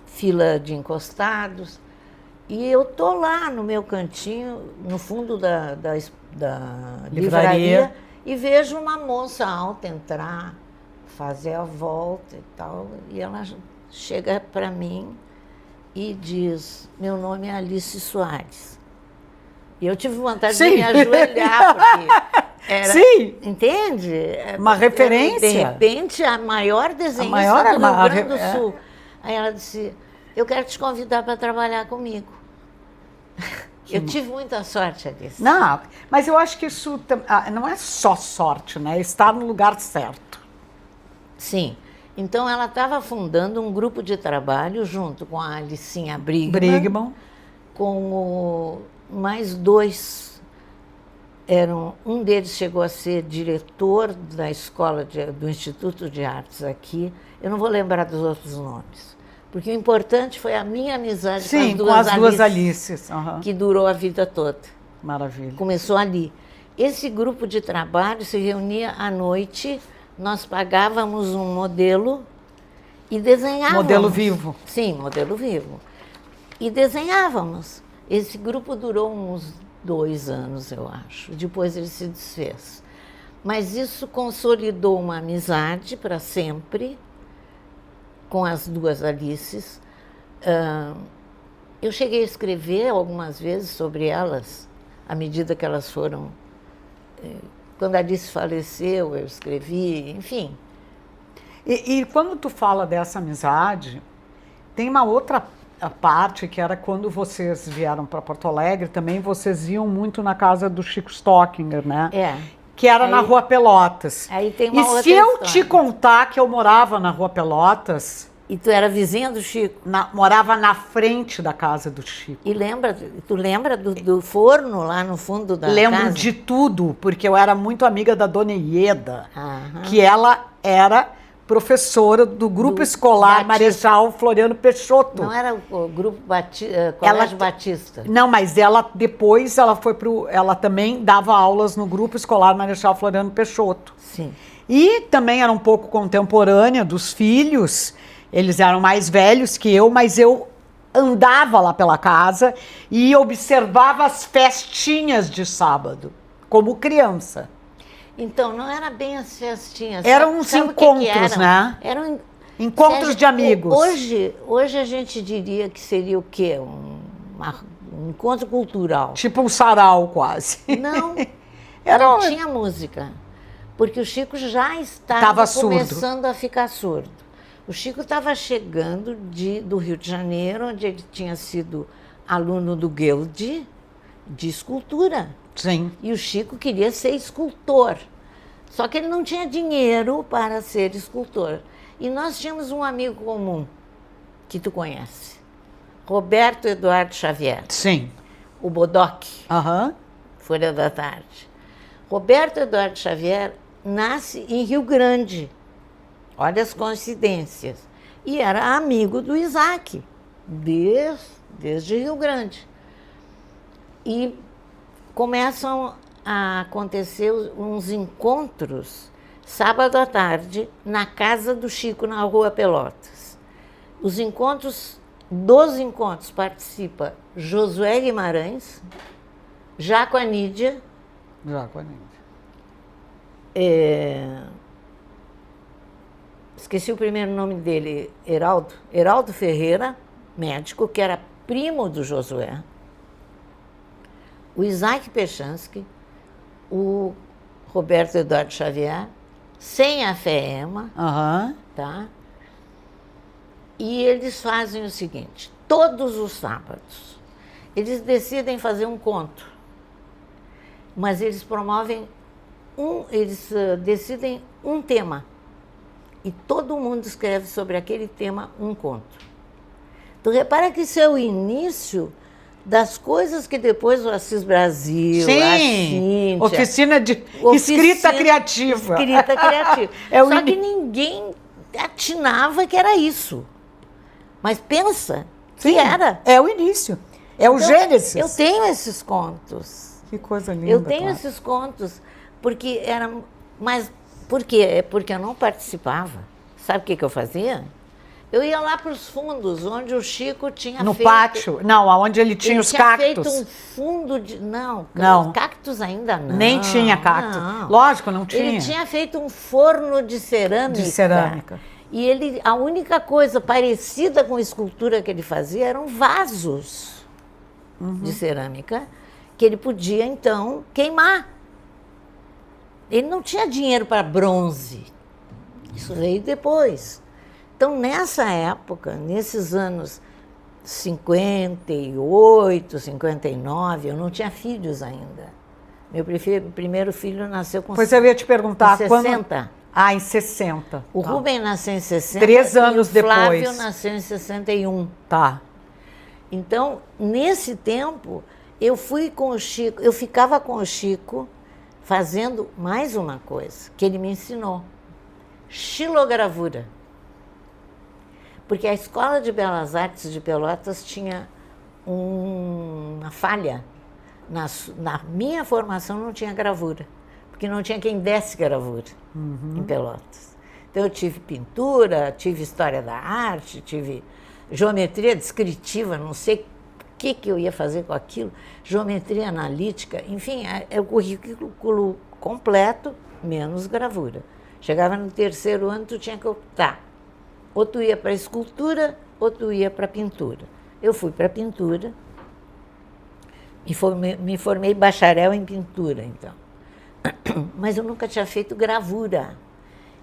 fila de encostados. E eu tô lá no meu cantinho, no fundo da livraria, e vejo uma moça alta entrar, fazer a volta e tal. E ela chega para mim e diz: meu nome é Alice Soares. E eu tive vontade de me ajoelhar, porque era, sim, entende? Uma referência. De repente, a maior desenhista do Rio Grande do Sul. Aí ela disse: eu quero te convidar para trabalhar comigo. Eu tive muita sorte, Alice. Não, mas eu acho que isso não é só sorte, né? Estar no lugar certo. Sim. Então, ela estava fundando um grupo de trabalho junto com a Alicinha Brigman. Com mais dois. Um deles chegou a ser diretor da escola do Instituto de Artes aqui. Eu não vou lembrar dos outros nomes. Porque o importante foi a minha amizade com as duas Alices. Uhum. Que durou a vida toda. Maravilha. Começou ali. Esse grupo de trabalho se reunia à noite, nós pagávamos um modelo e desenhávamos. Modelo vivo. Sim, modelo vivo. E desenhávamos. Esse grupo durou uns 2 anos, eu acho. Depois ele se desfez. Mas isso consolidou uma amizade para sempre com as duas Alices. Eu cheguei a escrever algumas vezes sobre elas, à medida que elas foram... Quando a Alice faleceu, eu escrevi, enfim. E quando tu fala dessa amizade, tem uma outra parte que era quando vocês vieram para Porto Alegre, também vocês iam muito na casa do Chico Stockinger, né? Que era na Rua Pelotas. Aí tem uma outra se eu história. te contar que eu morava na Rua Pelotas... E tu era vizinha do Chico? Morava na frente da casa do Chico. E tu lembra do forno lá no fundo da casa? Lembro de tudo, porque eu era muito amiga da Dona Ieda, Aham. que ela era professora do Grupo Escolar Marechal Floriano Peixoto. Não era o Grupo Colégio Batista? Não, mas ela depois ela também dava aulas no Grupo Escolar Marechal Floriano Peixoto. Sim. E também era um pouco contemporânea dos filhos. Eles eram mais velhos que eu, mas eu andava lá pela casa e observava as festinhas de sábado, como criança. Então, não era bem as festinhas. Eram uns encontros, né? Eram encontros de amigos. Hoje a gente diria que seria o quê? Um encontro cultural. Tipo um sarau, quase. Não, não tinha música. Porque o Chico já estava começando a ficar surdo. O Chico estava chegando do Rio de Janeiro, onde ele tinha sido aluno do Guild de escultura. Sim. E o Chico queria ser escultor. Só que ele não tinha dinheiro para ser escultor. E nós tínhamos um amigo comum, que tu conhece, Roberto Eduardo Xavier. Sim. O Bodoc, Aham. Folha da Tarde. Roberto Eduardo Xavier nasce em Rio Grande. Olha as coincidências. E era amigo do Isaac, desde Rio Grande. E começam a acontecer uns encontros, sábado à tarde, na casa do Chico, na Rua Pelotas. Dos encontros participa Josué Guimarães, Jaco Anídia, esqueci o primeiro nome dele, Heraldo Ferreira, médico, que era primo do Josué, o Isaac Pechansky, o Roberto Eduardo Xavier, sem a FEEMA, tá? E eles fazem o seguinte, todos os sábados, eles decidem fazer um conto, mas eles promovem eles decidem um tema, e todo mundo escreve sobre aquele tema um conto. Tu repara que isso é o início das coisas que depois o Assis Brasil, a Cíntia... Oficina de escrita criativa. Escrita criativa. Só que ninguém atinava que era isso. Mas pensa que era. É o início. É o Gênesis. Eu tenho esses contos. Que coisa linda. Eu tenho esses contos, porque era... Mas Por quê? Porque eu não participava. Sabe o que eu fazia? Eu ia lá para os fundos, onde o Chico tinha No feito... pátio? Não, onde ele tinha os cactos. Ele tinha feito um fundo de... Não, cactos ainda não. Nem tinha cacto. Não. Lógico, não tinha. Ele tinha feito um forno de cerâmica. De cerâmica. E a única coisa parecida com escultura que ele fazia eram vasos de cerâmica que ele podia, então, queimar. Ele não tinha dinheiro para bronze. Isso veio depois. Então, nessa época, nesses anos 58, 59, eu não tinha filhos ainda. Meu primeiro filho nasceu com... Pois eu ia te perguntar... Em 60. Em 60. O Rubem nasceu em 60. 3 anos e o Flávio depois. nasceu em 61. Tá. Então, nesse tempo, eu fui com o Chico, eu ficava com o Chico fazendo mais uma coisa que ele me ensinou. Xilogravura. Porque a Escola de Belas Artes de Pelotas tinha uma falha. Na minha formação não tinha gravura, porque não tinha quem desse gravura em Pelotas. Então eu tive pintura, tive história da arte, tive geometria descritiva, não sei o que eu ia fazer com aquilo, geometria analítica, enfim, é o currículo completo, menos gravura. Chegava no 3º ano, tu tinha que optar. Ou tu ia para a escultura, ou tu ia para a pintura. Eu fui para a pintura e me formei bacharel em pintura, então. Mas eu nunca tinha feito gravura.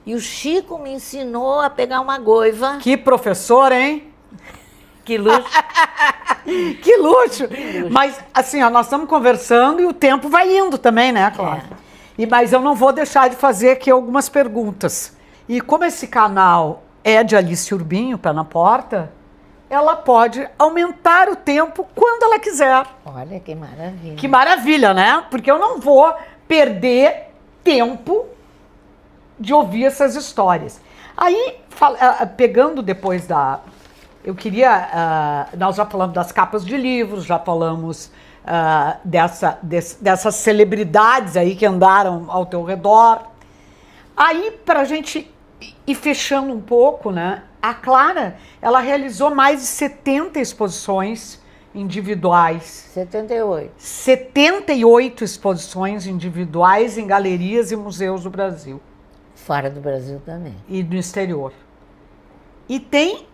E o Chico me ensinou a pegar uma goiva. Que professor, hein? Que luxo. Que luxo. Mas, assim, ó, nós estamos conversando e o tempo vai indo também, né, Cláudia? Mas eu não vou deixar de fazer aqui algumas perguntas. E como esse canal é de Alice Urbinho, Pé na Porta, ela pode aumentar o tempo quando ela quiser. Olha que maravilha. Que maravilha, né? Porque eu não vou perder tempo de ouvir essas histórias. Aí, pegando depois eu queria... nós já falamos das capas de livros, já falamos dessas celebridades aí que andaram ao teu redor. Aí, para a gente ir fechando um pouco, né? A Clara, ela realizou mais de 70 exposições individuais. 78. 78 exposições individuais em galerias e museus do Brasil. Fora do Brasil também. E do exterior. E tem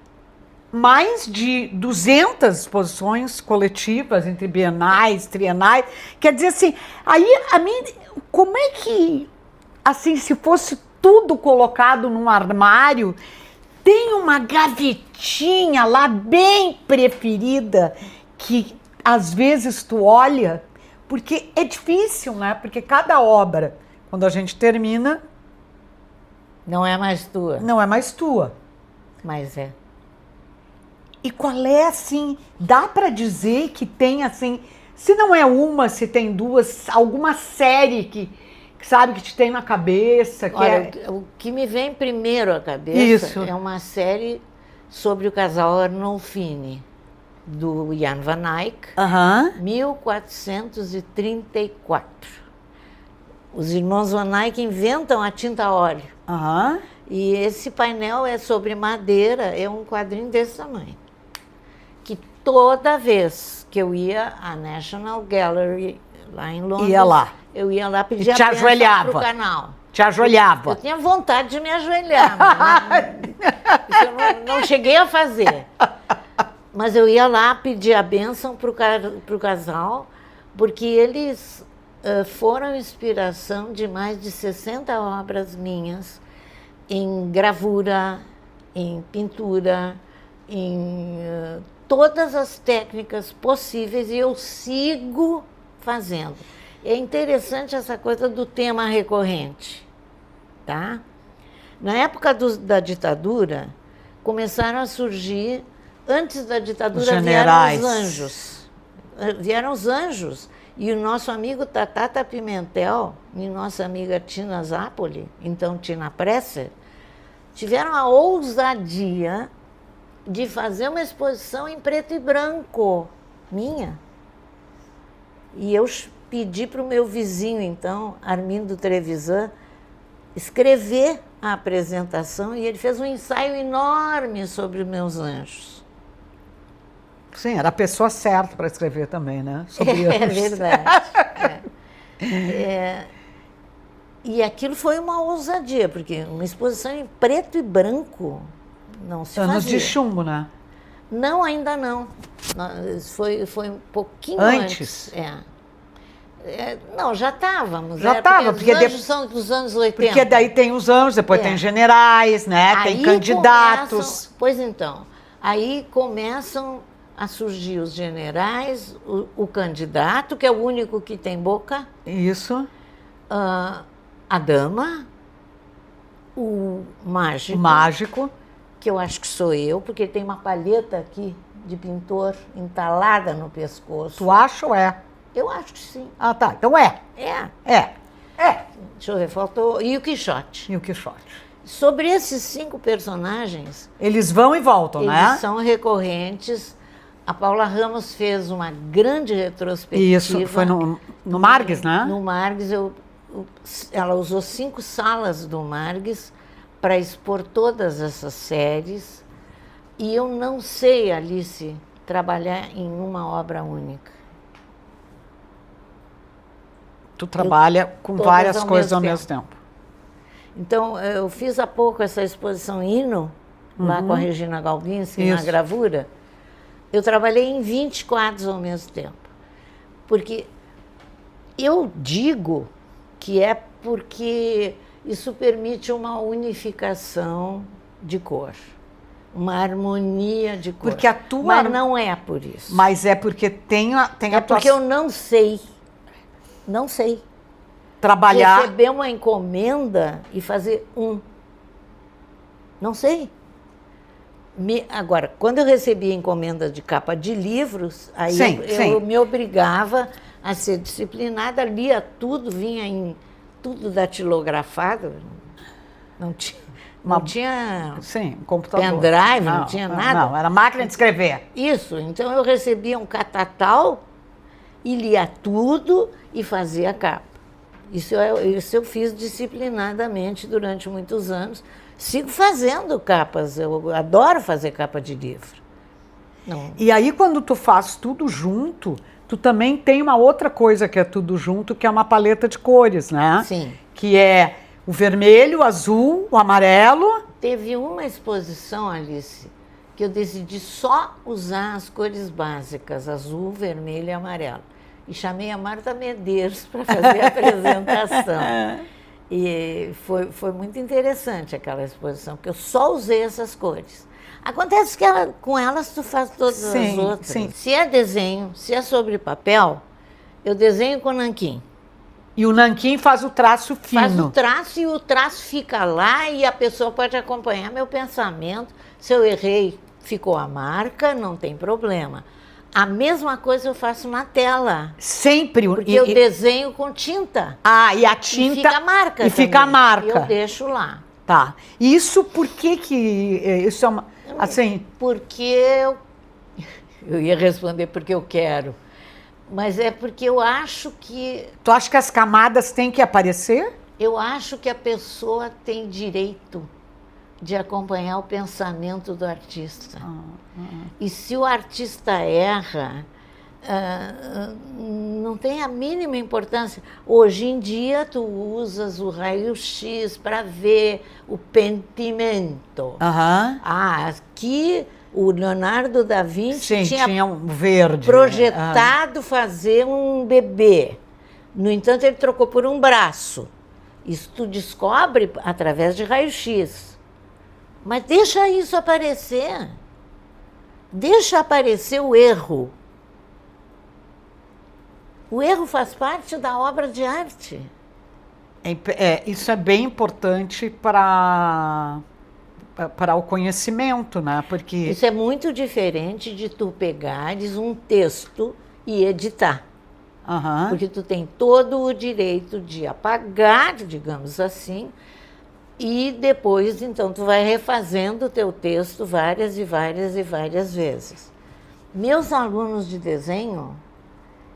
mais de 200 exposições coletivas entre bienais, trienais. Quer dizer assim, aí a mim, como é que, assim, se fosse tudo colocado num armário, tem uma gavetinha lá bem preferida que às vezes tu olha, porque é difícil, né? Porque cada obra, quando a gente termina... Não é mais tua. Não é mais tua. Mas é. E qual é, assim, dá para dizer que tem, assim, se não é uma, se tem duas, alguma série que sabe, que te tem na cabeça? Olha, o que me vem primeiro à cabeça é uma série sobre o casal Arnolfini, do Jan van Eyck, 1434. Os irmãos Van Eyck inventam a tinta a óleo. E esse painel é sobre madeira, é um quadrinho desse tamanho. Que toda vez que eu ia à National Gallery, lá em Londres, eu ia lá pedir a bênção pro canal. Te ajoelhava. Eu tinha vontade de me ajoelhar, mas isso eu não cheguei a fazer. Mas eu ia lá pedir a bênção pro casal, porque eles foram inspiração de mais de 60 obras minhas, em gravura, em pintura, em todas as técnicas possíveis, e eu sigo fazendo. É interessante essa coisa do tema recorrente, tá? Na época da ditadura, começaram a surgir, antes da ditadura vieram os anjos. Vieram os anjos. E o nosso amigo Tatata Pimentel e nossa amiga Tina Zapoli, então Tina Presser, tiveram a ousadia de fazer uma exposição em preto e branco, minha. E eu pedi para o meu vizinho, então, Armindo Trevisan, escrever a apresentação e ele fez um ensaio enorme sobre os meus anjos. Sim, era a pessoa certa para escrever também, né? Sobre É anjos. verdade. E aquilo foi uma ousadia, porque uma exposição em preto e branco não se Anos fazia. de chumbo, né? Não, ainda não. Foi um pouquinho Antes? Não, já estávamos. Já estava, porque os anjos são dos anos 80. Porque daí tem os anjos, depois tem generais, né? Aí tem candidatos. Pois então, aí começam a surgir os generais, o candidato, que é o único que tem boca, Isso. a dama, o mágico. O mágico. Que eu acho que sou eu, porque tem uma palheta aqui de pintor entalada no pescoço. Tu acha ou é? Eu acho que sim. Ah, tá. Então é. É. É. Deixa eu ver, faltou. E o Quixote. E o Quixote. Sobre esses 5 personagens, Eles vão e voltam, eles né? são recorrentes. A Paula Ramos fez uma grande retrospectiva. Isso, foi no Margues, né? No Margues, ela usou 5 salas do Margues para expor todas essas séries. E eu não sei, Alice, trabalhar em uma obra única. Tu trabalha com todas várias ao coisas ao mesmo mesmo tempo. Então, eu fiz há pouco essa exposição Hino, lá com a Regina Galbinski, na Isso. gravura. Eu trabalhei em 20 quadros ao mesmo tempo. Porque eu digo que é porque isso permite uma unificação de cor, uma harmonia de cor. Porque a tua... Mas não é por isso. Mas é porque tem a É porque eu não sei trabalhar... receber uma encomenda e fazer Não sei. Agora, quando eu recebia encomenda de capa de livros, aí Sim, eu me obrigava a ser disciplinada, lia tudo, vinha em tudo datilografado. Não tinha Sim, um computador. pendrive, não tinha nada. Não, era máquina de escrever. Isso, então eu recebia um catatal e lia tudo e fazia a capa. Isso eu fiz disciplinadamente durante muitos anos. Sigo fazendo capas, eu adoro fazer capa de livro. Não. E aí, quando tu faz tudo junto, tu também tem uma outra coisa que é tudo junto, que é uma paleta de cores, né? Sim. Que é o vermelho, o azul, o amarelo. Teve uma exposição, Alice, que eu decidi só usar as cores básicas, azul, vermelho e amarelo. E chamei a Marta Medeiros para fazer a apresentação. E foi muito interessante aquela exposição, porque eu só usei essas cores. Acontece que com elas tu faz todas as outras. Sim. Se é desenho, se é sobre papel, eu desenho com nanquim. E o nanquim faz o traço fino. Faz o traço e o traço fica lá e a pessoa pode acompanhar meu pensamento. Se eu errei, ficou a marca, não tem problema. A mesma coisa eu faço na tela. Sempre. Porque eu desenho com tinta. Ah, e a tinta... E fica a marca E também. fica a marca. E eu deixo lá. Tá. Isso por que isso é uma... Assim... Porque eu ia responder porque eu quero. Mas é porque eu acho que... Tu acha que as camadas têm que aparecer? Eu acho que a pessoa tem direito de acompanhar o pensamento do artista. E se o artista erra, não tem a mínima importância. Hoje em dia, tu usas o raio-x para ver o pentimento. Aqui, o Leonardo da Vinci tinha um verde. Projetado fazer um bebê. No entanto, ele trocou por um braço. Isso tu descobre através de raio-x. Mas deixa isso aparecer. Deixa aparecer o erro. O erro faz parte da obra de arte. Isso é bem importante para o conhecimento, né? Porque... Isso é muito diferente de tu pegares um texto e editar. Porque tu tem todo o direito de apagar, digamos assim, e depois, então, tu vai refazendo o teu texto várias e várias e várias vezes. Meus alunos de desenho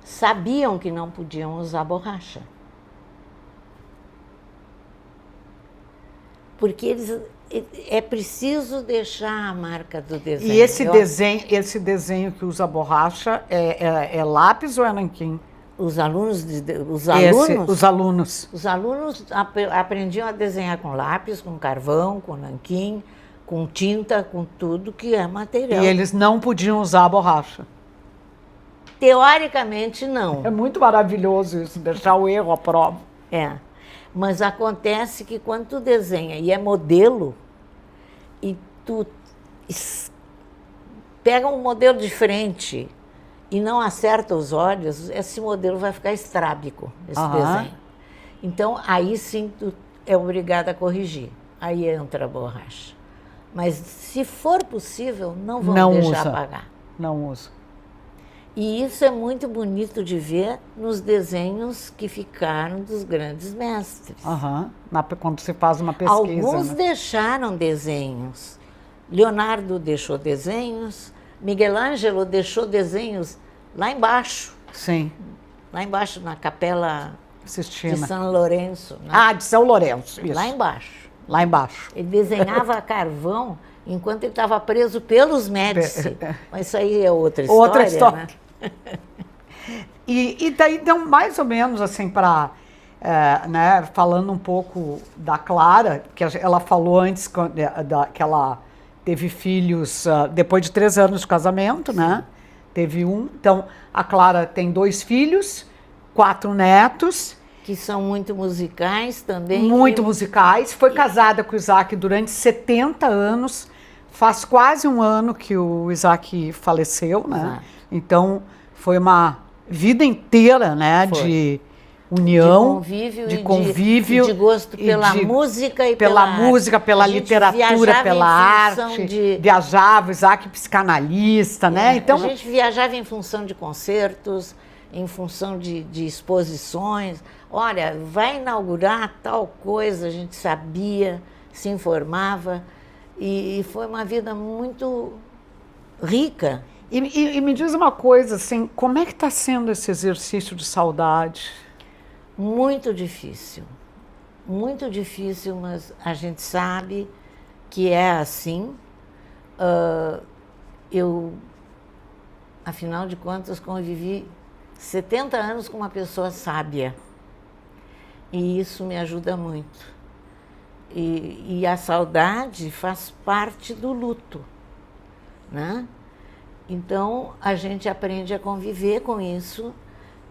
sabiam que não podiam usar borracha. porque é preciso deixar a marca do desenho. E esse desenho que usa borracha é lápis ou é nanquim? Os alunos aprendiam a desenhar com lápis, com carvão, com nanquim, com tinta, com tudo que é material. E eles não podiam usar a borracha? Teoricamente, não. É muito maravilhoso isso, deixar o erro à prova. É, mas acontece que quando tu desenha e é modelo, e tu pega um modelo diferente e não acerta os olhos, esse modelo vai ficar estrábico, esse desenho. Então, aí sim tu é obrigado a corrigir. Aí entra a borracha. Mas, se for possível, não vão deixar apagar. Não usa. E isso é muito bonito de ver nos desenhos que ficaram dos grandes mestres. Quando se faz uma pesquisa. Alguns deixaram desenhos. Leonardo deixou desenhos, Miguel Ângelo deixou desenhos lá embaixo. Sim. Lá embaixo, na Capela Sistina. de São Lourenço. Né? De São Lourenço, isso. Lá embaixo. Lá embaixo. Ele desenhava a carvão enquanto ele estava preso pelos Médici. Mas isso aí é outra história. Outra história. Né? E daí, então, mais ou menos assim, para falando um pouco da Clara, que ela falou antes que ela teve filhos depois de 3 anos de casamento, né? Teve um. Então, a Clara tem 2 filhos, 4 netos. Que são muito musicais também. Muito musicais. Foi casada com o Isaac durante 70 anos. Faz quase um ano que o Isaac faleceu, né? Então, foi uma vida inteira, né? De união, de convívio, de gosto pela música e pela literatura, pela arte. Viajava, o Isaac psicanalista, né? Então, a gente viajava em função de concertos, em função de exposições. Olha, vai inaugurar tal coisa, a gente sabia, se informava. E foi uma vida muito rica. E me diz uma coisa, assim, como é que está sendo esse exercício de saudade? Muito difícil, mas a gente sabe que é assim. Eu, afinal de contas, convivi 70 anos com uma pessoa sábia. E isso me ajuda muito. E a saudade faz parte do luto, né? Então, a gente aprende a conviver com isso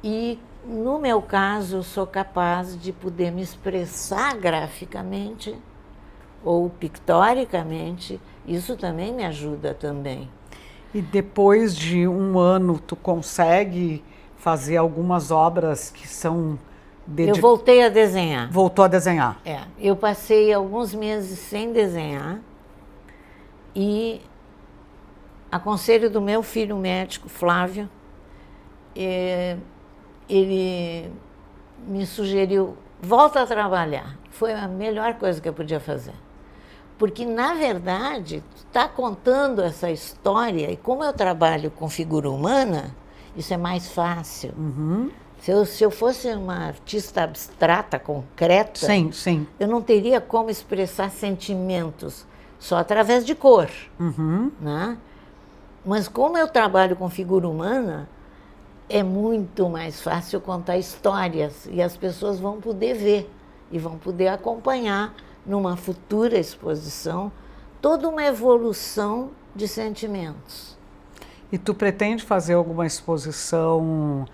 e, no meu caso, eu sou capaz de poder me expressar graficamente ou pictoricamente. Isso também me ajuda também. E depois de um ano, tu consegue fazer algumas obras que são... Eu voltei a desenhar. Voltou a desenhar. Eu passei alguns meses sem desenhar e, a conselho do meu filho médico, Flávio, ele me sugeriu, volta a trabalhar. Foi a melhor coisa que eu podia fazer. Porque, na verdade, tu está contando essa história, e como eu trabalho com figura humana, isso é mais fácil. Se eu fosse uma artista abstrata, concreta, sim. Eu não teria como expressar sentimentos, só através de cor. Né? Mas como eu trabalho com figura humana, é muito mais fácil contar histórias e as pessoas vão poder ver e vão poder acompanhar numa futura exposição toda uma evolução de sentimentos. E tu pretende fazer alguma exposição...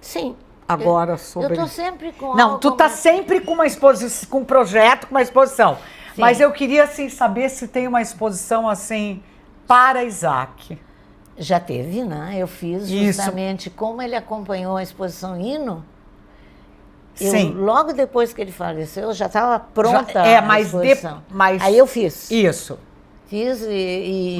Sim. Agora sobre... Eu estou sempre com... Não, tu está sempre com uma exposição, com um projeto, com uma exposição. Sim. Mas eu queria, assim, saber se tem uma exposição, assim, para Isaac. Já teve, né? Eu fiz justamente como ele acompanhou a exposição Hino. Sim. Logo depois que ele faleceu, já estava pronta a exposição. Aí eu fiz. Isso. Fiz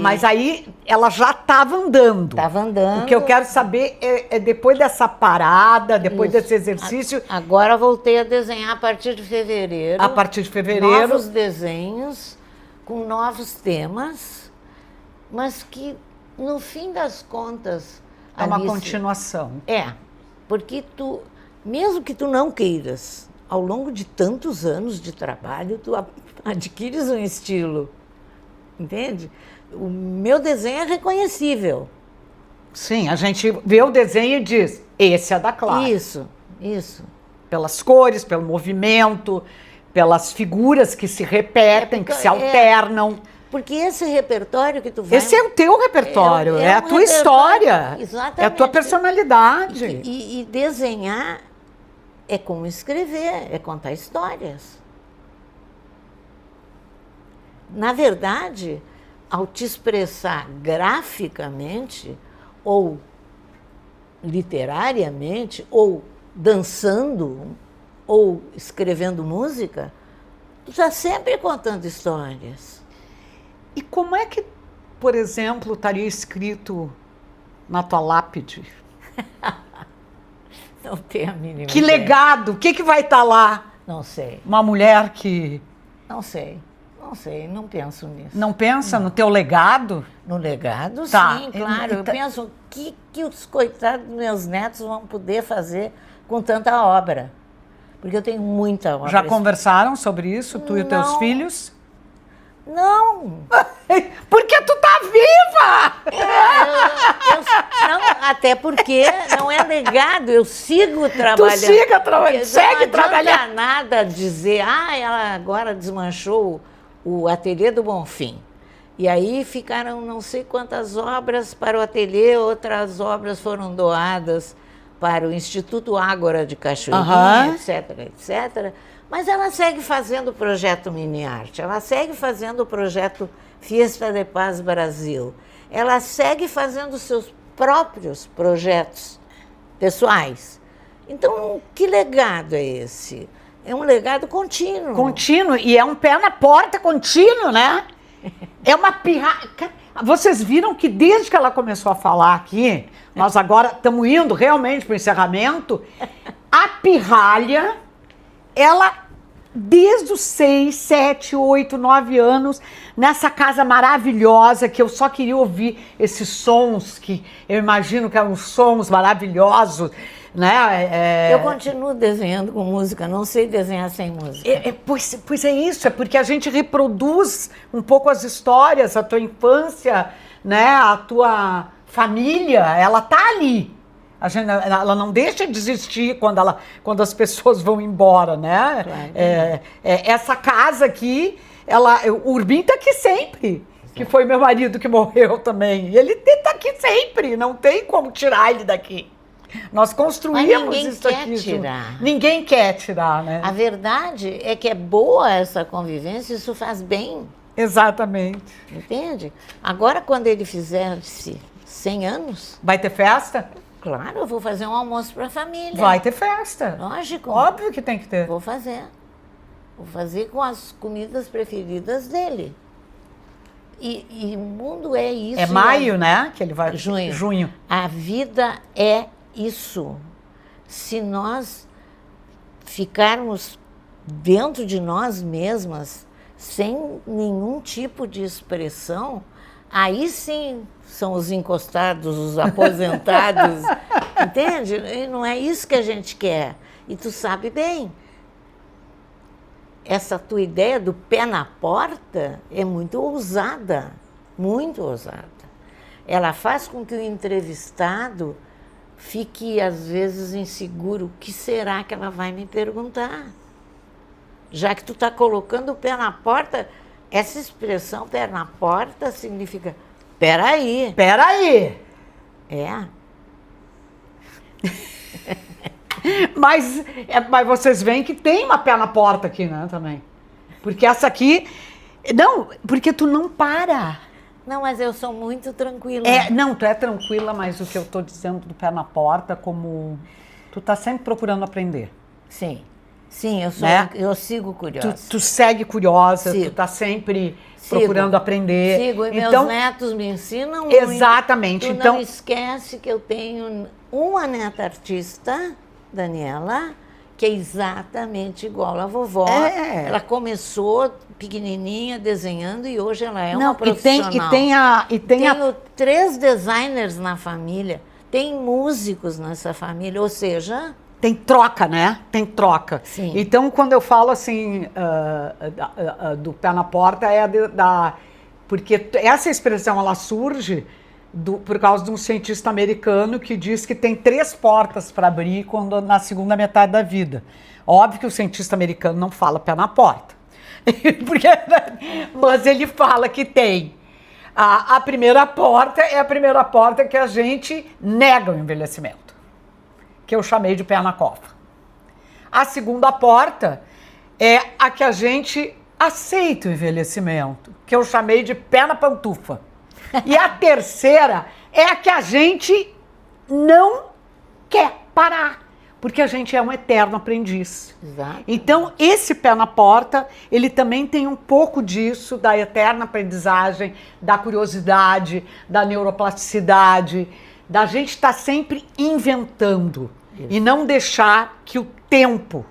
Mas aí ela já estava andando. Estava andando. O que eu quero saber é depois dessa parada, depois desse exercício... Agora voltei a desenhar a partir de fevereiro. A partir de fevereiro. Novos desenhos, com novos temas, mas que, no fim das contas... É uma continuação. Porque mesmo que tu não queiras, ao longo de tantos anos de trabalho, tu adquires um estilo, entende? O meu desenho é reconhecível. Sim, a gente vê o desenho e diz, esse é da Clara. Isso. Pelas cores, pelo movimento, pelas figuras que se repetem, que se alternam. Porque esse repertório que tu vai... Esse é o teu repertório, é a tua história, exatamente, é a tua personalidade. E desenhar é como escrever, é contar histórias. Na verdade, ao te expressar graficamente, ou literariamente, ou dançando, ou escrevendo música, tu está sempre contando histórias. E como é que, por exemplo, estaria escrito na tua lápide? Não tenho a mínima Que ideia. legado? O que vai estar lá? Não sei. Uma mulher que Não sei, não penso nisso. não pensa no teu legado? No legado, Tá. sim, claro. Eu penso, o que os coitados dos meus netos vão poder fazer com tanta obra? Porque eu tenho muita obra. Já conversaram sobre isso, tu e os teus Não. filhos? Não! Porque tu tá viva! Não, até porque não é legado, eu sigo trabalhando. siga trabalhando, segue Não trabalhando. adianta nada dizer, ela agora desmanchou o ateliê do Bonfim. E aí ficaram não sei quantas obras para o ateliê, outras obras foram doadas para o Instituto Ágora de Cachoeirinha, etc, etc. Mas ela segue fazendo o projeto Mini Arte, ela segue fazendo o projeto Fiesta de Paz Brasil, ela segue fazendo seus próprios projetos pessoais. Então, que legado é esse? É um legado contínuo. Contínuo, e é um pé na porta contínuo, né? É uma pirraia. Vocês viram que desde que ela começou a falar aqui, nós agora estamos indo realmente para o encerramento, a pirralha, ela, desde os 6, 7, 8, 9 anos, nessa casa maravilhosa, que eu só queria ouvir esses sons, que eu imagino que eram sons maravilhosos, né? Eu continuo desenhando com música, não sei desenhar sem música. Pois é isso, é porque a gente reproduz um pouco as histórias, a tua infância, né? A tua família, ela tá ali. Ela não deixa de existir quando as pessoas vão embora, né? Claro. Essa casa aqui, o Urbim tá aqui sempre, que foi meu marido que morreu também. Ele tá aqui sempre, não tem como tirar ele daqui. Nós construímos isso aqui. Ninguém quer tirar, né? A verdade é que é boa essa convivência, isso faz bem. Exatamente. Entende? Agora, quando ele fizer 100 anos... Vai ter festa? Claro, eu vou fazer um almoço para a família. Vai ter festa. Lógico. Óbvio que tem que ter. Vou fazer. Vou fazer com as comidas preferidas dele. E o mundo é isso. É maio, né? Que ele vai... Junho. A vida é isso. Se nós ficarmos dentro de nós mesmas, sem nenhum tipo de expressão, aí sim são os encostados, os aposentados, entende? E não é isso que a gente quer. E tu sabe bem, essa tua ideia do pé na porta é muito ousada, muito ousada. Ela faz com que o entrevistado fique, às vezes, inseguro. O que será que ela vai me perguntar? Já que tu está colocando o pé na porta, essa expressão pé na porta significa, peraí. Peraí. É. Mas vocês veem que tem uma pé na porta aqui, né, também. Porque essa aqui... Não, porque tu não para. Não, mas eu sou muito tranquila. Não, tu é tranquila, mas o que eu tô dizendo do pé na porta, como tu tá sempre procurando aprender. Sim, sim, eu sigo curiosa. Tu segue curiosa, Sigo. tu tá sempre procurando aprender. Sigo, e então, meus netos me ensinam exatamente. muito. Tu então, não esquece que eu tenho uma neta artista, Daniela, que é exatamente igual à vovó. Ela começou pequenininha desenhando e hoje ela é uma profissional. Tenho 3 designers na família, tem músicos nessa família, ou seja... Tem troca, né? Tem troca. Sim. Então, quando eu falo assim, do pé na porta, porque essa expressão, ela surge por causa de um cientista americano que diz que tem 3 portas para abrir na segunda metade da vida. Óbvio que o cientista americano não fala pé na porta. Mas ele fala que tem. A primeira porta é a primeira porta que a gente nega o envelhecimento, que eu chamei de pé na cova. A segunda porta é a que a gente aceita o envelhecimento, que eu chamei de pé na pantufa. E a terceira é a que a gente não quer parar, porque a gente é um eterno aprendiz. Exato. Então, esse pé na porta, ele também tem um pouco disso, da eterna aprendizagem, da curiosidade, da neuroplasticidade, da gente estar sempre inventando. Isso. E não deixar que o tempo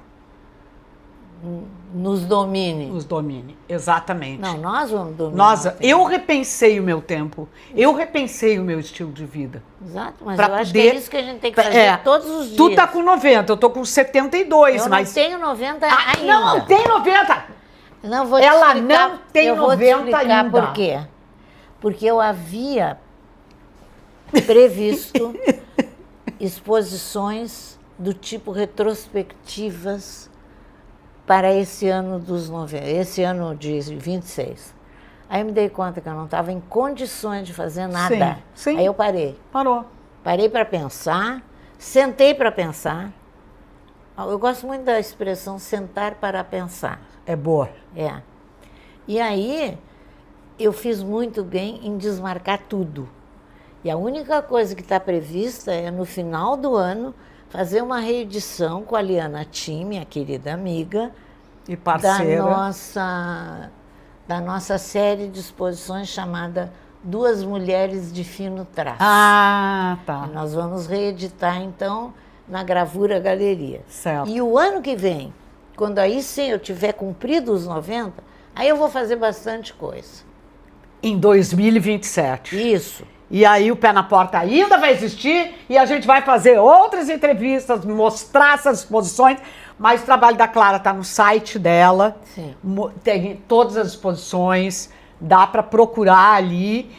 nos domine. Nos domine, exatamente. Não, nós vamos dominar. Eu repensei o meu tempo, eu repensei o meu estilo de vida. Exato, mas eu acho que é isso que a gente tem que fazer todos os dias. Tu tá com 90, eu tô com 72, mas... Eu não tenho 90 ainda. Não tem 90! Não vou te Ela explicar, não tem 90 ainda. Por quê? Porque eu havia previsto exposições do tipo retrospectivas para esse ano dos 90, esse ano de 26. Aí me dei conta que eu não estava em condições de fazer nada. Sim. Aí eu parei. Parou. Parei para pensar, sentei para pensar. Eu gosto muito da expressão sentar para pensar. É boa. É. E aí eu fiz muito bem em desmarcar tudo. E a única coisa que está prevista é, no final do ano, fazer uma reedição com a Liana Tim, minha querida amiga, e parceira, da nossa série de exposições chamada Duas Mulheres de Fino Traço. Ah, tá. E nós vamos reeditar, então, na Gravura Galeria. Certo. E o ano que vem, quando aí sim eu tiver cumprido os 90, aí eu vou fazer bastante coisa. Em 2027. Isso. E aí o Pé na Porta ainda vai existir e a gente vai fazer outras entrevistas, mostrar essas exposições, mas o trabalho da Clara está no site dela. Sim. Tem todas as exposições, dá para procurar ali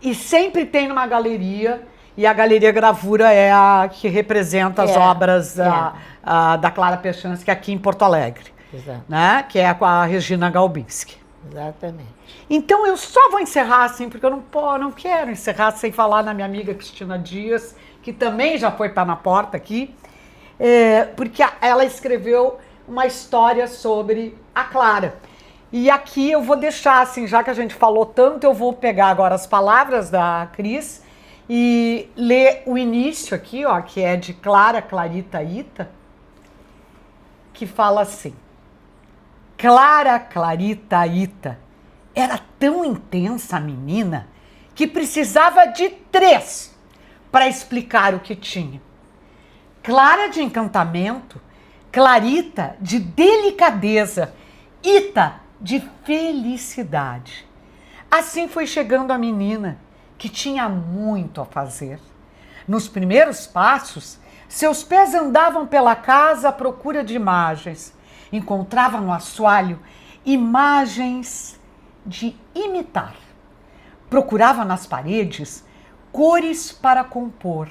e sempre tem numa galeria, e a Galeria Gravura é a que representa as obras da Clara Pechanski aqui em Porto Alegre. Exato. Né? Que é com a Regina Galbinski. Exatamente. Então eu só vou encerrar assim, porque eu não quero encerrar sem falar na minha amiga Cristina Dias, que também já foi pé na porta aqui, porque ela escreveu uma história sobre a Clara. E aqui eu vou deixar, assim, já que a gente falou tanto, eu vou pegar agora as palavras da Cris e ler o início aqui, ó, que é de Clara Clarita Ita, que fala assim: Clara Clarita Ita era tão intensa a menina que precisava de 3 para explicar o que tinha. Clara de encantamento, Clarita de delicadeza, Ita de felicidade. Assim foi chegando a menina, que tinha muito a fazer. Nos primeiros passos, seus pés andavam pela casa à procura de imagens. Encontrava no assoalho imagens de imitar. Procurava nas paredes cores para compor.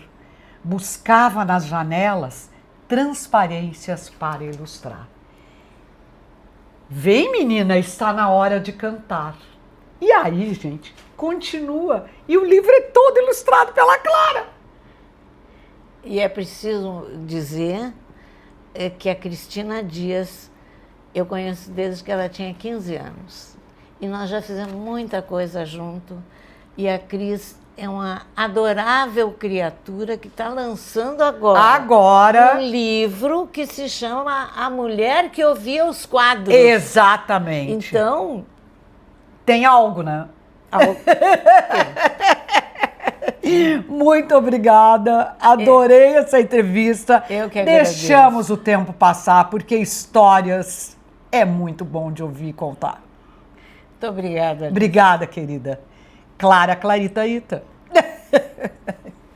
Buscava nas janelas transparências para ilustrar. Vem, menina, está na hora de cantar. E aí, gente, continua. E o livro é todo ilustrado pela Clara. E é preciso dizer que a Cristina Dias eu conheço desde que ela tinha 15 anos. E nós já fizemos muita coisa junto. E a Cris é uma adorável criatura que está lançando agora um livro que se chama A Mulher que Ouvia os Quadros. Exatamente. Então... tem algo, né? Algo. Muito obrigada, adorei essa entrevista. Eu que agradeço. Deixamos o tempo passar, porque histórias é muito bom de ouvir e contar. Muito obrigada. Obrigada, querida. Clara Clarita Ita.